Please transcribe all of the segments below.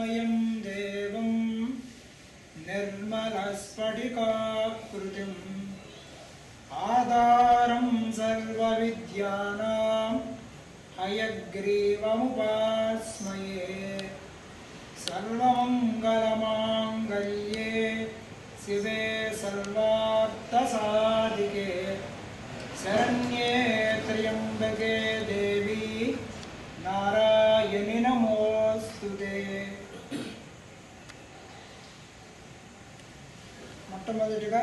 चिन्मयं देवं निर्मलस्फटिकाकृतिम् आधारं सर्वविद्यानां हयग्रीवमुपास्महे सर्वमङ्गलमाङ्गल्ये शिवे सर्वार्थसाधिके शरण्ये त्र्यम्बके देवी नारायणि नमोस्तुते। మొట్టమొదటిగా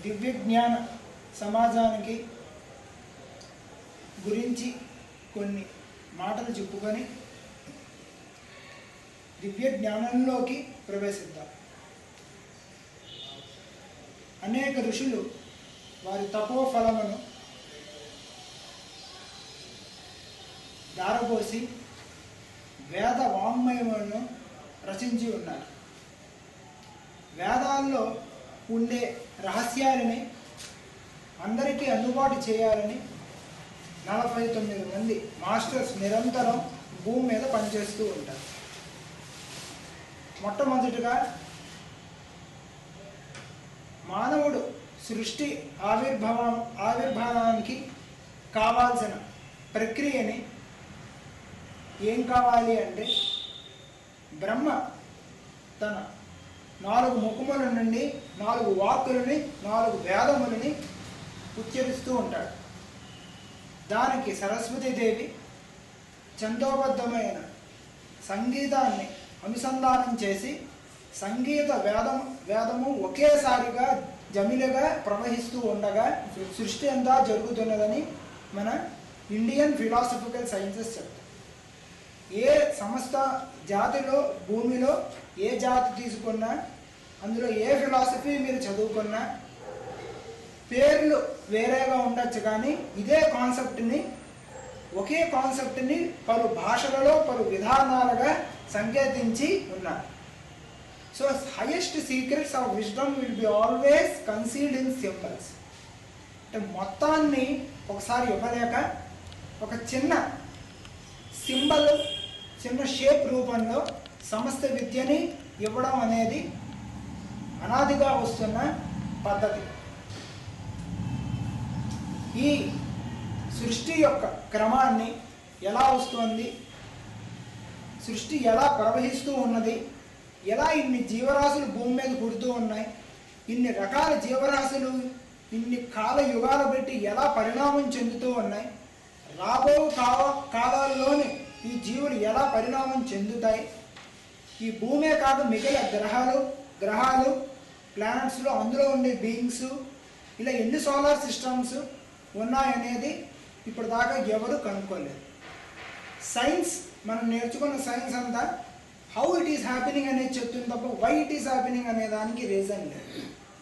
దివ్య జ్ఞాన సమాజానికి గురించి కొన్ని మాటలు చెప్పుకొని దివ్య జ్ఞానంలోకి ప్రవేశిద్దాం. అనేక ఋషులు వారి తపోఫలమును దారపోసి వేద వాంగ్మయములను రచించి ఉన్నారు. వేదాల్లో ఉండే రహస్యాలని అందరికీ అందుబాటు చేయాలని 49 మంది మాస్టర్స్ నిరంతరం భూమి మీద పనిచేస్తూ ఉంటారు. మొట్టమొదటిగా మానవుడు సృష్టి ఆవిర్భావానికి కావాల్సిన ప్రక్రియని ఏం కావాలి అంటే బ్రహ్మ తన 4 ముఖముల నుండి 4 వాక్కులని 4 వేదములని ఉచ్చరిస్తూ ఉంటాడు. దానికి సరస్వతీదేవి ఛందోబద్ధమైన సంగీతాన్ని అనుసంధానం చేసి సంగీత వేదము ఒకేసారిగా జమిలగా ప్రవహిస్తూ ఉండగా సృష్టి అంతా జరుగుతున్నదని మన ఇండియన్ ఫిలాసఫికల్ సైన్సెస్ చెప్తాయి. ఏ సమస్త జాతిలో భూమిలో ఏ జాతి తీసుకున్నా అందులో ఏ ఫిలాసఫీ మీరు చదువుకున్నా పేర్లు వేరేగా ఉండొచ్చు, కానీ ఇదే కాన్సెప్ట్ని ఒకే కాన్సెప్ట్ని పలు భాషలలో పలు విధానాలుగా సంకేతించి ఉన్నారు. So highest secrets of wisdom will be always concealed in symbols. అంటే మొత్తాన్ని ఒకసారి ఇవ్వలేక ఒక చిన్న సింబల్ చిన్న షేప్ రూపంలో సమస్త విద్యని ఇవ్వడం అనేది అనాదిగా వస్తున్న పద్ధతి. ఈ సృష్టి యొక్క క్రమాన్ని ఎలా వస్తుంది, సృష్టి ఎలా ప్రవహిస్తూ ఉన్నది, ఎలా ఇన్ని జీవరాశులు భూమి మీద పుడుతూ ఉన్నాయి, ఇన్ని రకాల జీవరాశులు ఇన్ని కాల యుగాలు బట్టి ఎలా పరిణామం చెందుతూ ఉన్నాయి, రాబో కాలాల్లోని ఈ జీవులు ఎలా పరిణామం చెందుతాయి, ఈ భూమే కాదు మిగిలిన గ్రహాలు ప్లానెట్స్లో అందులో ఉండే బీయింగ్స్ ఇలా ఎన్ని సోలార్ సిస్టమ్స్ ఉన్నాయనేది ఇప్పుడు దాకా ఎవరు కనుక్కోలేదు. సైన్స్ మనం నేర్చుకున్న సైన్స్ అంతా హౌ ఇట్ ఈస్ హ్యాపెనింగ్ అనేది చెప్తుంది తప్ప వై ఇట్ ఈస్ హ్యాపెనింగ్ అనే దానికి రీజన్ లేదు.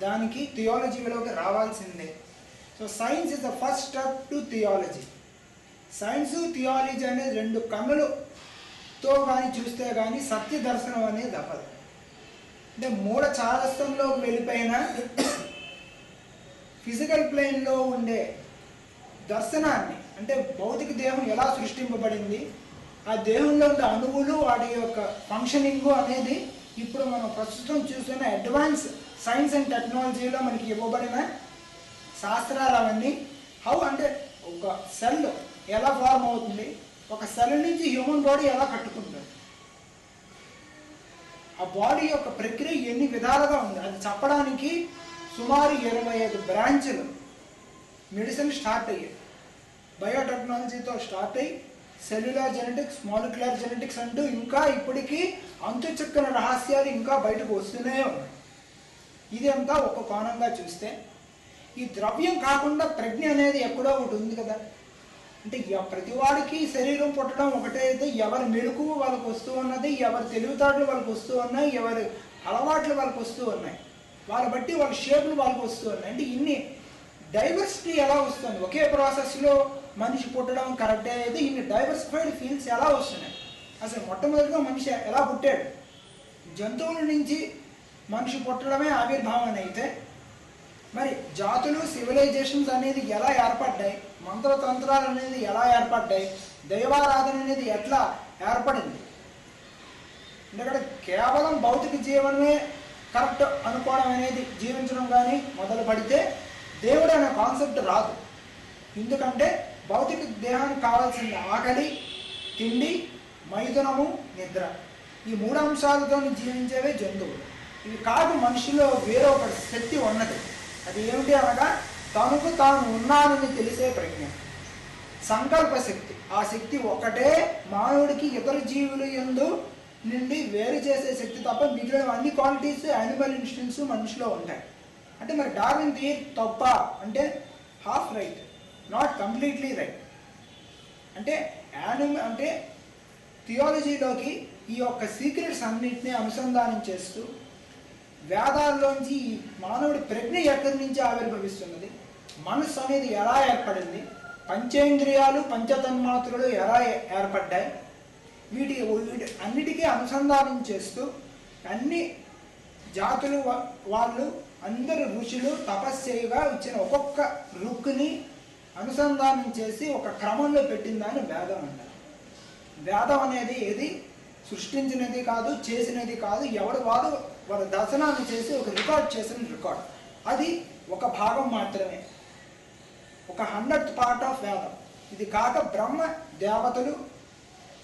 దానికి థియాలజీలోకి రావాల్సిందే. So science is the first step to theology. Science theology అనేది 2 కన్నులతో కానీ చూస్తే కానీ సత్య దర్శనం అనేది తప్పదు. అంటే మూఢ చారస్థంలోకి వెళ్ళిపోయిన ఫిజికల్ ప్లేన్లో ఉండే దర్శనాన్ని, అంటే భౌతిక దేహం ఎలా సృష్టింపబడింది, ఆ దేహంలో ఉండే అణువులు వాటి యొక్క ఫంక్షనింగ్ అనేది ఇప్పుడు మనం ప్రస్తుతం చూస్తున్న అడ్వాన్స్ సైన్స్ అండ్ టెక్నాలజీలో మనకి ఇవ్వబడిన శాస్త్రాలు అవన్నీ హౌ అంటే ఒక సెల్ ఎలా ఫార్మ్ అవుతుంది, ఒక సెల్ నుంచి హ్యూమన్ బాడీ ఎలా కట్టుకుంటుంది, ఆ బాడీ యొక్క ప్రక్రియ ఎన్ని విధాలుగా ఉంది అది చెప్పడానికి సుమారు 25 బ్రాంచ్లు మెడిసిన్ స్టార్ట్ అయ్యాయి. బయోటెక్నాలజీతో స్టార్ట్ అయ్యి సెల్యులర్ జెనెటిక్స్, మాలిక్యులర్ జెనెటిక్స్ అంటూ ఇంకా ఇప్పటికీ అంతు చిక్కని రహస్యాలు ఇంకా బయటకు వస్తూనే ఉన్నాయి. ఇది అంతా ఒక కోణంగా చూస్తే ఈ ద్రవ్యం కాకుండా ప్రజ్ఞ అనేది ఎక్కడో ఒకటి ఉంది కదా. అంటే ప్రతివాడికి శరీరం పుట్టడం ఒకటే అయితే ఎవరి మెలకువ వాళ్ళకు వస్తూ ఉన్నది, ఎవరి తెలివితేటలు వాళ్ళకి వస్తూ ఉన్నాయి, ఎవరి అలవాట్లు వాళ్ళకి వస్తూ ఉన్నాయి, వాళ్ళ బట్టి వాళ్ళ షేపులు వాళ్ళకి వస్తూ ఉన్నాయి. అంటే ఇన్ని డైవర్సిటీ ఎలా వస్తుంది, ఒకే ప్రాసెస్లో మనిషి పుట్టడం కరెక్టే అయితే ఇన్ని డైవర్సిఫైడ్ ఫీల్డ్స్ ఎలా వస్తున్నాయి. అసలు మొట్టమొదటిగా మనిషి ఎలా పుట్టాడు, జంతువుల నుంచి మనిషి పుట్టడమే ఆవిర్భావం అయితే మరి జాతులు సివిలైజేషన్స్ అనేది ఎలా ఏర్పడ్డాయి, మంత్రతంత్రాలు అనేది ఎలా ఏర్పడ్డాయి, దైవారాధన అనేది ఎట్లా ఏర్పడింది, ఎందుకంటే కేవలం భౌతిక జీవనమే కరెక్ట్ అనుకోవడం అనేది జీవించడం కానీ మొదలు పడితే దేవుడు అనే కాన్సెప్ట్ రాదు. ఎందుకంటే భౌతిక దేహానికి కావాల్సిన ఆకలి, తిండి, మైథునము, నిద్ర, ఈ 3 అంశాలతో జీవించేవే జంతువులు. ఇవి కాదు మనిషిలో వేరే ఒక శక్తి ఉన్నది. అది ఏమిటి అనగా తనకు తాను ఉన్నానని తెలిసే ప్రజ్ఞ, సంకల్ప శక్తి. ఆ శక్తి ఒకటే మానవుడికి ఇతర జీవుల యందు నుండి వేరు చేసే శక్తి తప్ప మిగిలిన అన్ని క్వాలిటీస్ యానిమల్ ఇన్స్టింక్ట్స్ మనిషిలో ఉంటాయి. అంటే మరి డార్విన్ థియరీ తప్ప అంటే half right, not completely right. అంటే థియాలజీలోకి ఈ యొక్క సీక్రెట్స్ అన్నింటినీ అనుసంధానం చేస్తూ వేదాల్లోంచి ఈ మానవుడి ప్రజ్ఞ ఎక్కడి నుంచి ఆవిర్భవిస్తున్నది, మనస్సు అనేది ఎలా ఏర్పడింది, పంచేంద్రియాలు పంచతన్మాత్రలు ఎలా ఏర్పడ్డాయి, వీటి అన్నిటికీ అనుసంధానం చేస్తూ అన్ని జాతులు వాళ్ళు అందరు ఋషులు తపస్సుగా ఇచ్చిన ఒక్కొక్క రుక్కుని అనుసంధానం చేసి ఒక క్రమంలో పెట్టిందని వేదం అంటారు. వేదం అనేది ఏది సృష్టించినది కాదు, చేసినది కాదు, ఎవడు వారి దర్శనాన్ని చేసి ఒక రికార్డ్ చేసిన రికార్డ్. అది ఒక భాగం మాత్రమే, ఒక 100th పార్ట్ ఆఫ్ వేదం. ఇది కాక బ్రహ్మ, దేవతలు,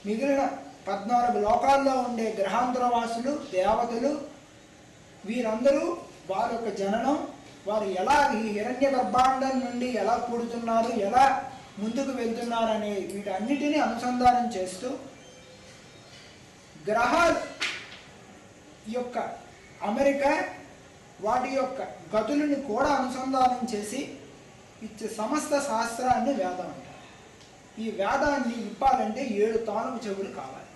మిగిలిన 14 లోకాల్లో ఉండే గ్రహాంతరవాసులు, దేవతలు, వీరందరూ వారి యొక్క జననం, వారు ఎలా ఈ హిరణ్య గర్భాండం నుండి ఎలా కూడుతున్నారు, ఎలా ముందుకు వెళ్తున్నారు అనే వీటన్నిటినీ అనుసంధానం చేస్తూ గ్రహాల యొక్క అమెరికా వాటి యొక్క గతులను కూడా అనుసంధానం చేసి ఇచ్చే సమస్త శాస్త్రాన్ని వేదం అంటారు. ఈ వేదాన్ని ఇప్పాలంటే 7 తాలపు చెవులు కావాలి.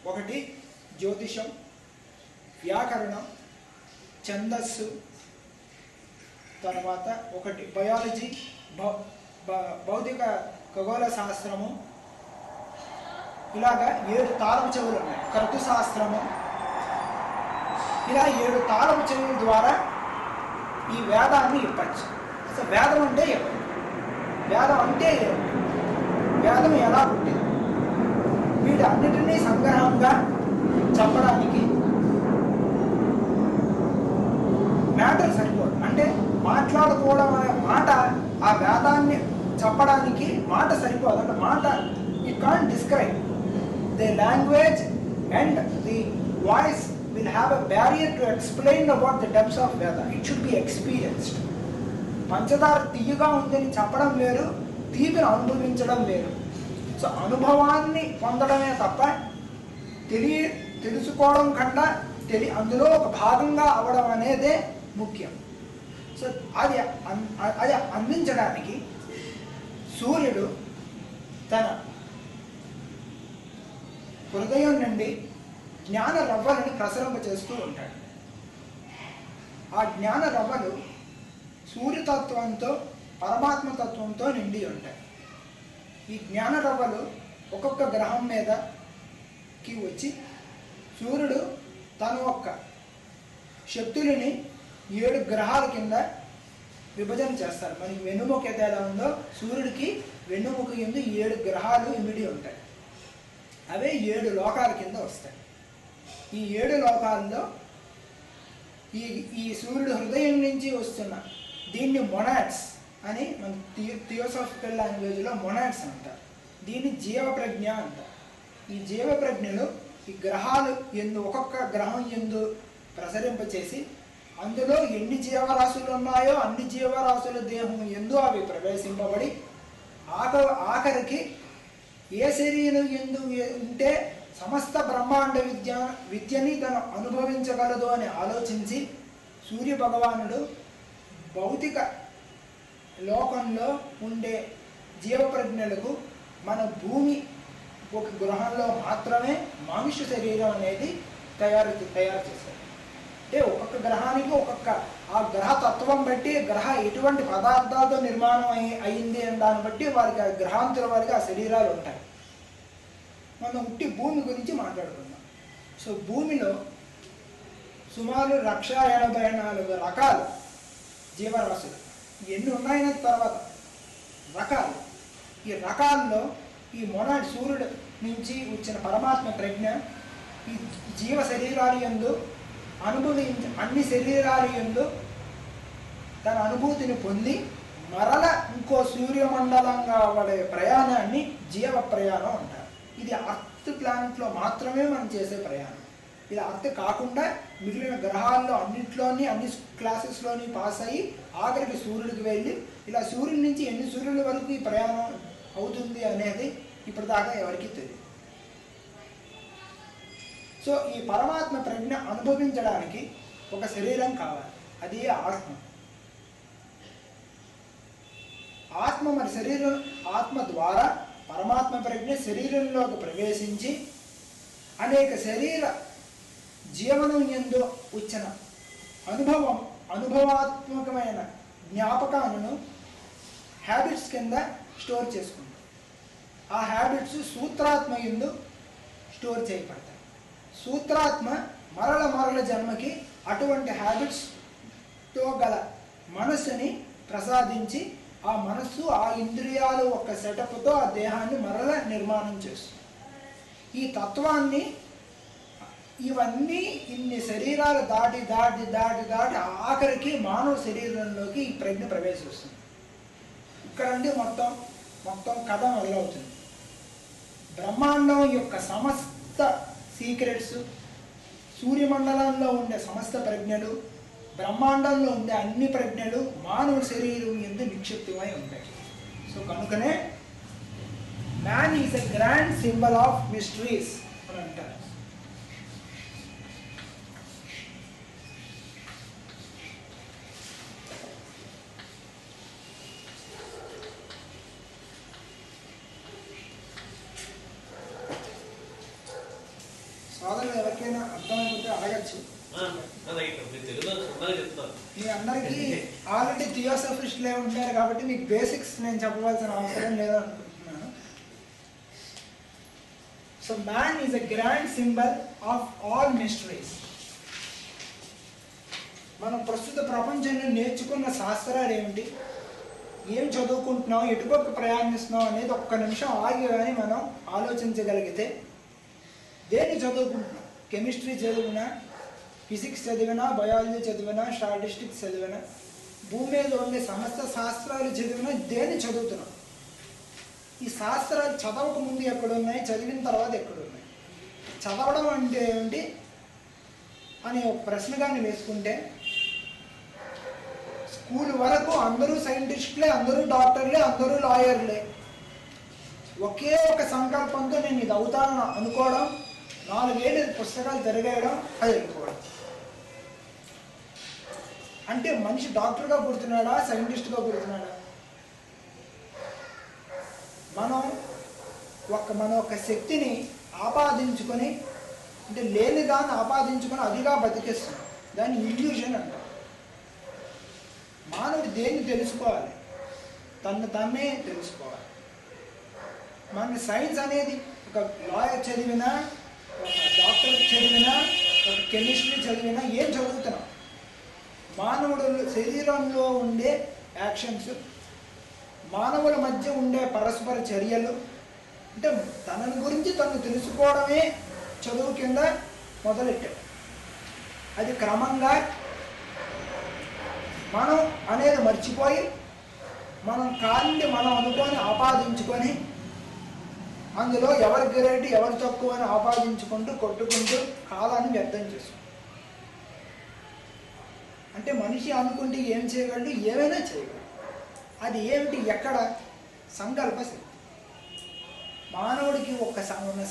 ఒకటి జ్యోతిషం, వ్యాకరణం, ఛందస్సు, తర్వాత ఒకటి బయాలజీ, భౌతిక ఖగోళ శాస్త్రము, ఇలాగా 7 తాలపు చెవులు ఉన్నాయి. కర్తు శాస్త్రము, ఇలా 7 తాలపు చెవుల ద్వారా ఈ వేదాన్ని ఇప్పచ్చు. అసలు వేదం అంటే ఏమిటి, వేదం అంటే ఏమిటి, వేదం ఎలా పుట్టింది, వీటన్నిటినీ సంగ్రహంగా చెప్పడానికి మ్యాటర్ సరిపోదు. అంటే మాట్లాడుకోవడం అనే మాట, ఆ వేదాన్ని చెప్పడానికి మాట సరిపోదు. అంటే మాట you can't describe the language and the voice will have a barrier to explain about the depths of Veda. It should be experienced. పంచదార తీయగా ఉందని చెప్పడం వేరు, తీపిని అనుభవించడం వేరు. సో అనుభవాన్ని పొందడమే తప్ప తెలుసుకోవడం కన్నా అందులో ఒక భాగంగా అవడం అనేదే ముఖ్యం. సో అది అందించడానికి సూర్యుడు తన హృదయం నుండి జ్ఞాన రవ్వలను ప్రసరింప చేస్తూ ఉంటాడు. ఆ జ్ఞాన రవ్వలు సూర్యతత్వంతో పరమాత్మతత్వంతో నిండి ఉంటాయి. ఈ జ్ఞాన రవ్వలు ఒక్కొక్క గ్రహం మీదకి వచ్చి సూర్యుడు తన యొక్క శక్తులని 7 గ్రహాల కింద విభజన చేస్తారు. మనకి వెన్నుముక ఎలా ఉందో సూర్యుడికి వెన్నుముక కింద 7 గ్రహాలు ఇమిడి ఉంటాయి. అవే 7 లోకాల కింద వస్తాయి. ఈ 7 లోకాల్లో ఈ సూర్యుడు హృదయం నుంచి వస్తున్న దీన్ని మొనాడ్స్ అని మన థియోసాఫికల్ లాంగ్వేజ్లో మొనాడ్స్ అంటారు. దీన్ని జీవప్రజ్ఞ అంటారు. ఈ జీవప్రజ్ఞలు ఈ గ్రహాలు ఒక్కొక్క గ్రహం ఎందు ప్రసరింపచేసి అందులో ఎన్ని జీవరాశులు ఉన్నాయో అన్ని జీవరాశుల దేహం ఎందు అవి ప్రవేశింపబడి ఆఖరికి ఏ శరీరం ఎందు ఉంటే సమస్త బ్రహ్మాండ విద్యని తను అనుభవించగలదు అని ఆలోచించి సూర్య భగవానుడు భౌతిక లోకంలో ఉండే జీవప్రజ్ఞలకు మన భూమి ఒక గ్రహంలో మాత్రమే మనుష్య శరీరం అనేది తయారు చేశారు. అంటే ఒక్కొక్క గ్రహానికి ఒక్కొక్క ఆ గ్రహ తత్వం బట్టి గ్రహ ఎటువంటి పదార్థాలతో నిర్మాణం అయింది అని దాన్ని బట్టి వారికి ఆ గ్రహాంతుల వారికి ఆ శరీరాలు ఉంటాయి. మనం ఉట్టి భూమి గురించి మాట్లాడుకుందాం. సో భూమిలో సుమారు 1,84,000 రకాలు జీవరాశులు ఎన్ని ఉన్నాయన్న తర్వాత రకాలు. ఈ రకాల్లో ఈ మొనాడ్ సూర్యుడు నుంచి వచ్చిన పరమాత్మ ప్రజ్ఞ ఈ జీవ శరీరాలు యందు అన్ని శరీరాలు యందు తన అనుభూతిని పొంది మరల ఇంకో సూర్యమండలంగా పడే ప్రయాణాన్ని జీవ ప్రయాణం అంటారు. ఇది అర్త్ ప్లానెట్లో మాత్రమే మనం చేసే ప్రయాణం. ఇది అర్త్ కాకుండా మిగిలిన గ్రహాల్లో అన్నింటిలోని అన్ని క్లాసెస్లోని పాస్ అయ్యి ఆఖరికి సూర్యుడికి వెళ్ళి ఇలా సూర్యుడి నుంచి ఎన్ని సూర్యుల వరకు ఈ ప్రయాణం అవుతుంది అనేది ఇప్పటిదాకా ఎవరికీ తెలియదు. సో ఈ పరమాత్మ ప్రజ్ఞ అనుభవించడానికి ఒక శరీరం కావాలి, అది ఆత్మ. ఆత్మ మరి శరీరం, ఆత్మ ద్వారా పరమాత్మ ప్రజ్ఞ శరీరంలోకి ప్రవేశించి అనేక శరీర జీవనం యందు వచ్చిన అనుభవాత్మకమైన జ్ఞాపకాలను హ్యాబిట్స్ కింద స్టోర్ చేసుకుంటాం. ఆ హ్యాబిట్స్ సూత్రాత్మ యందు స్టోర్ చేయబడతాయి. సూత్రాత్మ మరల జన్మకి అటువంటి హ్యాబిట్స్తో గల మనస్సుని ప్రసాదించి ఆ మనస్సు ఆ ఇంద్రియాలు ఒక సెటప్తో ఆ దేహాన్ని మరల నిర్మాణం చేస్తుంది. ఈ తత్వాన్ని ఇవన్నీ ఇన్ని శరీరాలు దాటి దాటి దాటి దాటి ఆఖరికి మానవ శరీరంలోకి ఈ ప్రజ్ఞ ప్రవేశిస్తుంది. ఇక్కడ నుండి మొత్తం కథ మొదలవుతుంది. బ్రహ్మాండం యొక్క సమస్త సీక్రెట్స్, సూర్యమండలంలో ఉండే సమస్త ప్రజ్ఞలు, బ్రహ్మాండంలో ఉండే అన్ని ప్రజ్ఞలు మానవ శరీరం యందు నిక్షిప్తమై ఉంటాయి. సో కనుకనే man is a grand symbol of mysteries అని అంటారు. సోదరులు ఎవరికైనా అర్థమైపోతే అడగచ్చు. మీ అందరికీ ఆల్రెడీ థియోసఫిస్టులే ఉంటారు కాబట్టి మీకు బేసిక్స్ నేను చెప్పవలసిన అవసరం లేదనుకుంటున్నాను. So man is a grand symbol of all mysteries. మనం ప్రస్తుత ప్రపంచంలో నేర్చుకున్న శాస్త్రాలు ఏమిటి, ఏం చదువుకుంటున్నాం, ఎటుపక్క ప్రయాణిస్తున్నాం అనేది ఒక్క నిమిషం ఆగి కానీ మనం ఆలోచించగలిగితే, దేన్ని చదువుకుంటున్నాం, కెమిస్ట్రీ చదివినా, ఫిజిక్స్ చదివినా, బయాలజీ చదివినా, స్టాటిస్టిక్స్ చదివినా, భూమి మీద ఉండే సమస్త శాస్త్రాలు చదివినా దేన్ని చదువుతున్నాం? ఈ శాస్త్రాలు చదవక ముందు ఎక్కడున్నాయి, చదివిన తర్వాత ఎక్కడున్నాయి? చదవడం అంటే ఏమిటి అని ఒక ప్రశ్న కానీ వేసుకుంటే, స్కూల్ వరకు అందరూ సైంటిస్టులే, అందరూ డాక్టర్లే, అందరూ లాయర్లే. ఒకే ఒక సంకల్పంతో నేను ఇది అవుతాను అనుకోవడం, 4 ఏళ్ళు పుస్తకాలు తిరగేయడం, అది వెళ్ళిపోవడం. అంటే మనిషి డాక్టర్గా పుడుతున్నాడా, సైంటిస్ట్గా పుడుతున్నాడా? మన ఒక శక్తిని ఆపాదించుకొని, అంటే లేని దాన్ని ఆపాదించుకొని అదిగా బతికేస్తున్నాం. దాన్ని ఇల్యూషన్ అంటాం. మానవుడు దేన్ని తెలుసుకోవాలి? తన్నే తెలుసుకోవాలి. మన సైన్స్ అనేది ఒక లాయర్ చదివినా, ఒక డాక్టర్ చదివినా, ఒక కెమిస్ట్రీ చదివినా ఏం చదువుతున్నాం? మానవుడు శరీరంలో ఉండే యాక్షన్స్, మానవుల మధ్య ఉండే పరస్పర చర్యలు, అంటే తనని గురించి తను తెలుసుకోవడమే చదువు కింద మొదలెట్టాడు. అది క్రమంగా మనం అనేది మర్చిపోయి, మనం కాళ్ళని మనం అనుకొని ఆపాదించుకొని, అందులో ఎవరి గ్రేట్ ఎవరు తక్కువ అని ఆపాదించుకుంటూ కొట్టుకుంటూ కాలాన్ని వ్యర్థం చేస్తాం. అంటే మనిషి అనుకుంటే ఏం చేయగలడు, ఏమైనా చేయగలడు. అది ఏమిటి, ఎక్కడ? సంకల్ప శక్తి. మానవుడికి ఒక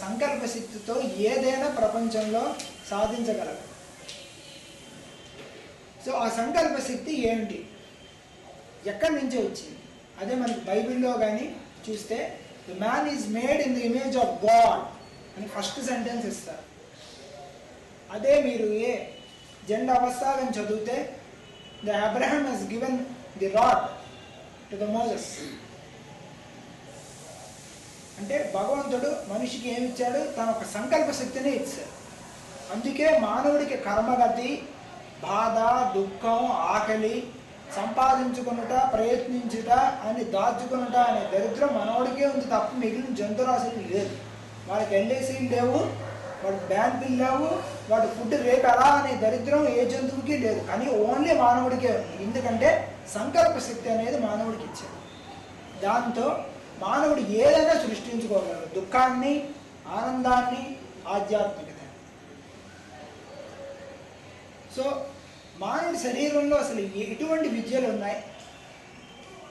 సంకల్ప శక్తితో ఏదైనా ప్రపంచంలో సాధించగలడు. సో ఆ సంకల్ప శక్తి ఏమిటి, ఎక్కడి నుంచి వచ్చింది? అదే మనకి బైబిల్లో కానీ చూస్తే, the man is made in the image of God అని ఫస్ట్ సెంటెన్స్ ఇస్తారు. అదే మీరు ఏ జెండా అవస్థాలను చదివితే, the Abraham has given the rod to the Moses. అంటే భగవంతుడు మనిషికి ఏమి ఇచ్చాడు? తన ఒక సంకల్ప శక్తిని ఇచ్చాడు. అందుకే మానవుడికి కర్మగతి, బాధ, దుఃఖం, ఆకలి, సంపాదించుకునుట, ప్రయత్నించుట అని దాచుకునుట అనే దరిద్రం మనవాడికే ఉంది తప్ప మిగిలిన జంతురాశులు లేదు. వాళ్ళకి ఎల్ఐసీలు లేవు, వాడు బ్యాంకులు లేవు, వాడు ఫుడ్ రేపు ఎలా అనే దరిద్రం ఏ జంతువుకి లేదు, కానీ ఓన్లీ మానవుడికే ఉంది. ఎందుకంటే సంకల్ప శక్తి అనేది మానవుడికి ఇచ్చాడు. దాంతో మానవుడు ఏదైనా సృష్టించుకోగలడు, దుఃఖాన్ని, ఆనందాన్ని, ఆధ్యాత్మికత. సో మానవుడి శరీరంలో అసలు ఎటువంటి విద్యలు ఉన్నాయి?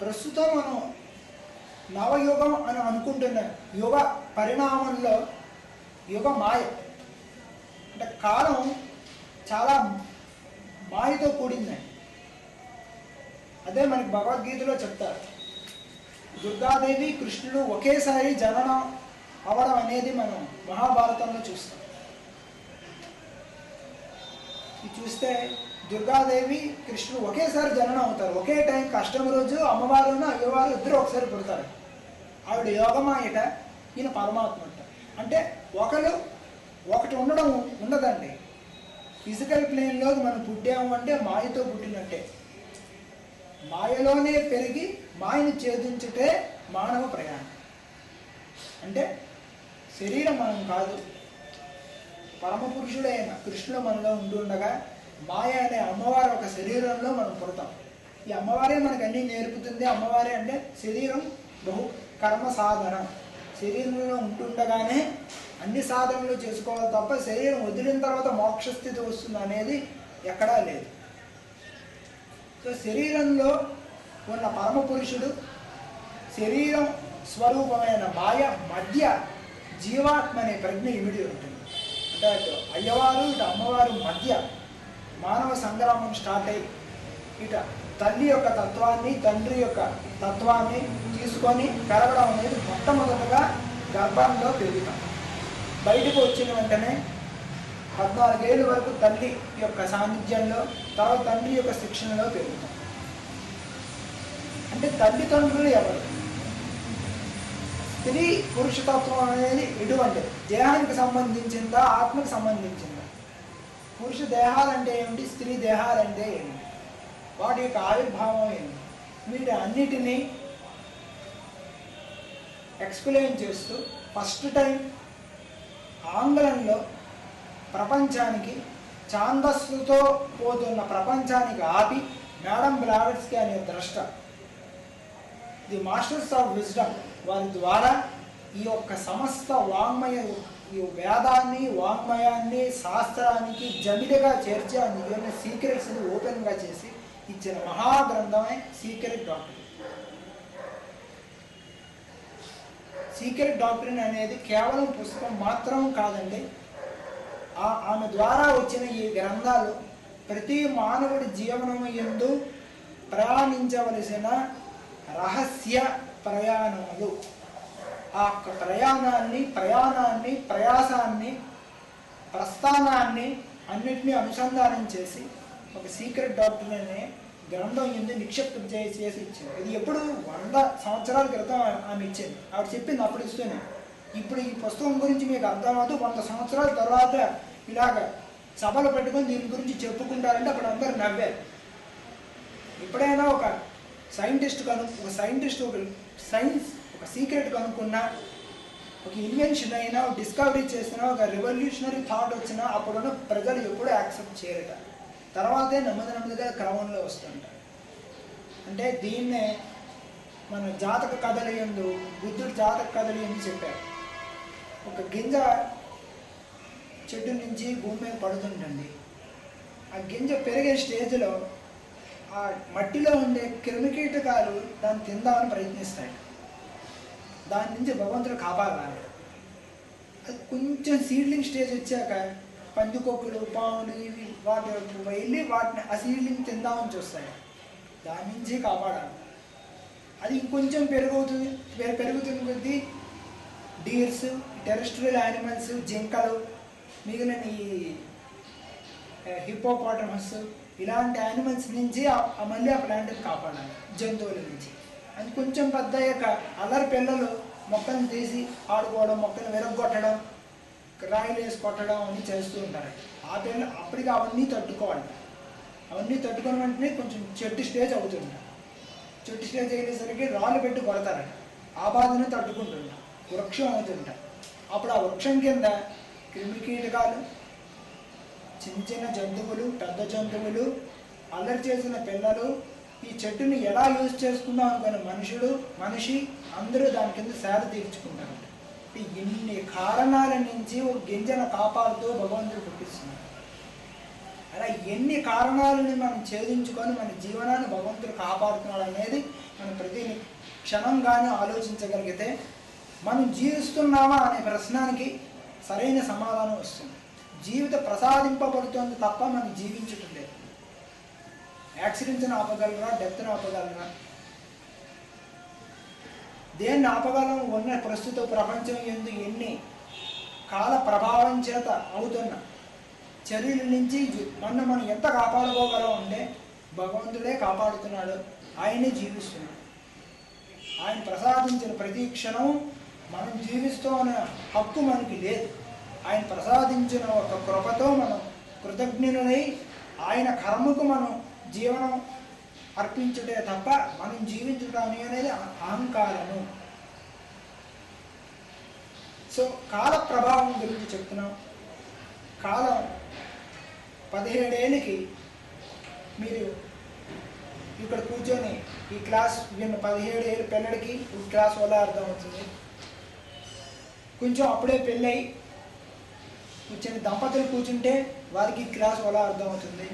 ప్రస్తుతం మనం నవయుగం అని అనుకుంటున్న యుగ పరిణామంలో యుగ మాయ అంటే కాలం చాలా మాయతో కూడింది. అదే మనకి భగవద్గీతలో చెప్తారు. దుర్గాదేవి కృష్ణుడు ఒకేసారి జననం అవడం అనేది మనం మహాభారతంలో చూస్తాం. ఇది చూస్తే దుర్గాదేవి కృష్ణుడు ఒకేసారి జననం అవుతారు. ఒకే టైంకి అష్టమి రోజు అమ్మవారును అయ్యవారు ఇద్దరు ఒకసారి పుడతారు. ఆవిడ యోగమాయట, ఈయన పరమాత్మ అంట. అంటే ఒకటి ఉండడం ఉండదండి. ఫిజికల్ ప్లేన్లో మనం పుట్టాము అంటే మాయతో పుట్టినట్టే. మాయలోనే పెరిగి మాయను ఛేదించుటే మానవ ప్రయాణం. అంటే శరీరం మనం కాదు, పరమపురుషుడైన కృష్ణుడు మనలో ఉంటుండగా మాయ అనే అమ్మవారు ఒక శరీరంలో మనం పుడతాం. ఈ అమ్మవారే మనకు అన్నీ నేర్పుతుంది. అమ్మవారే అంటే శరీరం బహు కర్మ సాధన. శరీరంలో ఉంటుండగానే అన్ని సాధనలు చేసుకోవాలి తప్ప శరీరం వదిలిన తర్వాత మోక్షస్థితి వస్తుంది అనేది ఎక్కడా లేదు. సో శరీరంలో ఉన్న పరమపురుషుడు, శరీరం స్వరూపమైన మాయ మధ్య జీవాత్మ అనే ప్రజ్ఞ ఇమిడి ఉంటుంది. అంటే అటు అయ్యవారు ఇటు అమ్మవారు మధ్య మానవ సంగ్రామం స్టార్ట్ అయ్యి ఇట తల్లి యొక్క తత్వాన్ని, తండ్రి యొక్క తత్వాన్ని తీసుకొని పెరగడం అనేది మొట్టమొదటిగా గర్భంలో పెరుగుతాం. బయటకు వచ్చిన వెంటనే 14 ఏళ్ళ వరకు తల్లి యొక్క సాన్నిధ్యంలో, తర్వాత తండ్రి యొక్క శిక్షణలో పెరుగుతాం. అంటే తల్లిదండ్రులు ఎవరు? స్త్రీ పురుషతత్వం అనేది ఎటువంటిది? దేహానికి సంబంధించిందా, ఆత్మకు సంబంధించిందా? పురుష దేహాలంటే ఏమిటి, స్త్రీ దేహాలంటే ఏమిటి, వాటి యొక్క ఆవిర్భావం ఏమిటి? వీటి అన్నిటినీ ఎక్స్ప్లెయిన్ చేస్తూ ఫస్ట్ టైం ఆంగ్లంలో ప్రపంచానికి, ఛాందస్సుతో పోతున్న ప్రపంచానికి ఆపి మేడం బ్లావెట్స్కీ అనే ద్రష్ట, ది మాస్టర్స్ ఆఫ్ విజ్డమ్, వారి ద్వారా ఈ యొక్క సమస్త వాంగ్మయ, ఈ వేదాన్ని, వాంగ్మయాన్ని, శాస్త్రానికి జమిడిగా చేర్చి ఆ మిగిలిన సీక్రెట్స్ని ఓపెన్గా చేసి ఇచ్చిన మహాగ్రంథమే సీక్రెట్ డాక్టర్. సీక్రెట్ డాక్టరీన్ అనేది కేవలం పుస్తకం మాత్రం కాదండి. ఆమె ద్వారా వచ్చిన ఈ గ్రంథాలు ప్రతి మానవుడి జీవనం యందు ప్రయాణించవలసిన రహస్య ప్రయాణములు. ఆ ప్రయాణాన్ని, ప్రయాసాన్ని, ప్రస్థానాన్ని అన్నిటినీ అనుసంధానం చేసి ఒక సీక్రెట్ డాక్టర్ అనే గ్రంథం యందు నిక్షిప్తం చేసి ఇచ్చింది. ఇది ఎప్పుడు 100 సంవత్సరాల క్రితం ఆమె ఇచ్చింది. ఆవిడ చెప్పింది అప్పుడు ఇస్తూనే. ఇప్పుడు ఈ పుస్తకం గురించి మీకు అర్థమవుతూ 100 సంవత్సరాల తర్వాత ఇలాగ సభలు పెట్టుకొని దీని గురించి చెప్పుకుంటారంటే అప్పుడు అందరు నవ్వారు. ఎప్పుడైనా ఒక సైంటిస్ట్ ఒక సీక్రెట్ కనుక్కున్నా, ఒక ఇన్వెన్షన్ అయినా, డిస్కవరీ చేసినా, ఒక రెవల్యూషనరీ థాట్ వచ్చినా అప్పుడున్న ప్రజలు ఎప్పుడూ యాక్సెప్ట్ చేయరట. తర్వాతే నెమ్మదిగా క్రమంలో వస్తుంటారు. అంటే దీన్నే మన జాతక కథలు యందు, బుద్ధుడు జాతక కథలు యందు చెప్పారు. ఒక గింజ చెట్టు నుంచి భూమి మీద పడుతుంటుంది. ఆ గింజ పెరిగే స్టేజ్లో ఆ మట్టిలో ఉండే క్రిమికీటకాలు దాన్ని తిందామని ప్రయత్నిస్తాయి. దాని నుంచి భగవంతుడు కాపాడాలి. అది కొంచెం సీడ్లింగ్ స్టేజ్ వచ్చాక పందికొక్కులు, పాములు ఇవి వాటి వెళ్ళి వాటిని ఆ సీడ్లింగ్ తిందామని చూస్తాయి. దాని నుంచి కాపాడాలి. అది ఇంకొంచెం పెరుగుతున్న కొద్దీ డీర్స్, టెరెస్ట్రియల్ యానిమల్స్, జింకలు, మిగిలిన ఈ హిప్పోపాటమస్ ఇలాంటి యానిమల్స్ నుంచి మళ్ళీ ఆ ప్లాంట్ని కాపాడాలి, జంతువుల నుంచి. అది కొంచెం పెద్ద అయ్యాక అల్లరి పిల్లలు మొక్కను తీసి ఆడుకోవడం, మొక్కను విరగొట్టడం, రాయిలు వేసి కొట్టడం అన్నీ చేస్తూ ఉంటారు. ఆ పిల్లలు అప్పటికి అవన్నీ తట్టుకోవాలి. అవన్నీ తట్టుకున్న వెంటనే కొంచెం చెట్టు స్టేజ్ అవుతుంటారు. చెట్టు స్టేజ్ అయ్యేసరికి రాళ్ళు పెట్టి కొడతారట. ఆ బాధను తట్టుకుంటుంటారు, వృక్షం అవుతుంటారు. అప్పుడు ఆ వృక్షం కింద క్రిమికీటకాలు, చిన్న చిన్న జంతువులు, పెద్ద జంతువులు, అల్లరి చేసిన పిల్లలు, ఈ చెట్టుని ఎలా యూజ్ చేసుకుందాం అనుకున్న మనిషి అందరూ దాని కింద సేద తీర్చుకుంటారు. ఇన్ని కారణాల నుంచి ఒక గింజను కాపాడుతూ భగవంతుడు పుట్టిస్తున్నాడు. అలా ఎన్ని కారణాలని మనం ఛేదించుకొని మన జీవనాన్ని భగవంతుడు కాపాడుతున్నాడు అనేది మనం ప్రతి క్షణంగానే ఆలోచించగలిగితే మనం జీవిస్తున్నామా అనే ప్రశ్నానికి సరైన సమాధానం వస్తుంది. జీవిత ప్రసాదింపబడుతుంది తప్ప మనం జీవించటం లేదు. యాక్సిడెంట్స్ని ఆపగలరా, డెత్ని ఆపగలరా? దేన్ని ఆపగలం? ఉన్న ప్రస్తుత ప్రపంచం ఎందు ఎన్ని కాల ప్రభావం చేత అవుతున్న చర్యల నుంచి మనం ఎంత కాపాడుకోగలం అంటే భగవంతుడే కాపాడుతున్నాడు, ఆయనే జీవిస్తున్నాడు. ఆయన ప్రసాదించిన ప్రతి క్షణం మనం జీవిస్తూ ఉన్న హక్కు మనకి లేదు. ఆయన ప్రసాదించిన ఒక కృపతో మనం కృతజ్ఞులై ఆయన కర్మకు మనం జీవనం అర్పించుటే తప్ప మనం జీవించడం అనేది అహంకారము. సో కాల ప్రభావం గురించి చెప్తున్నాం. కాలం 17 ఏళ్ళకి మీరు ఇక్కడ కూర్చొని ఈ క్లాస్ విన్న 17 ఏళ్ళ పిల్లడికి ఈ క్లాస్ వల్ల అర్థమవుతుంది. కొంచెం అప్పుడే పెళ్ళై కూర్చొని దంపతులు కూర్చుంటే వారికి ఈ క్లాస్ వల్ల అర్థమవుతుంది.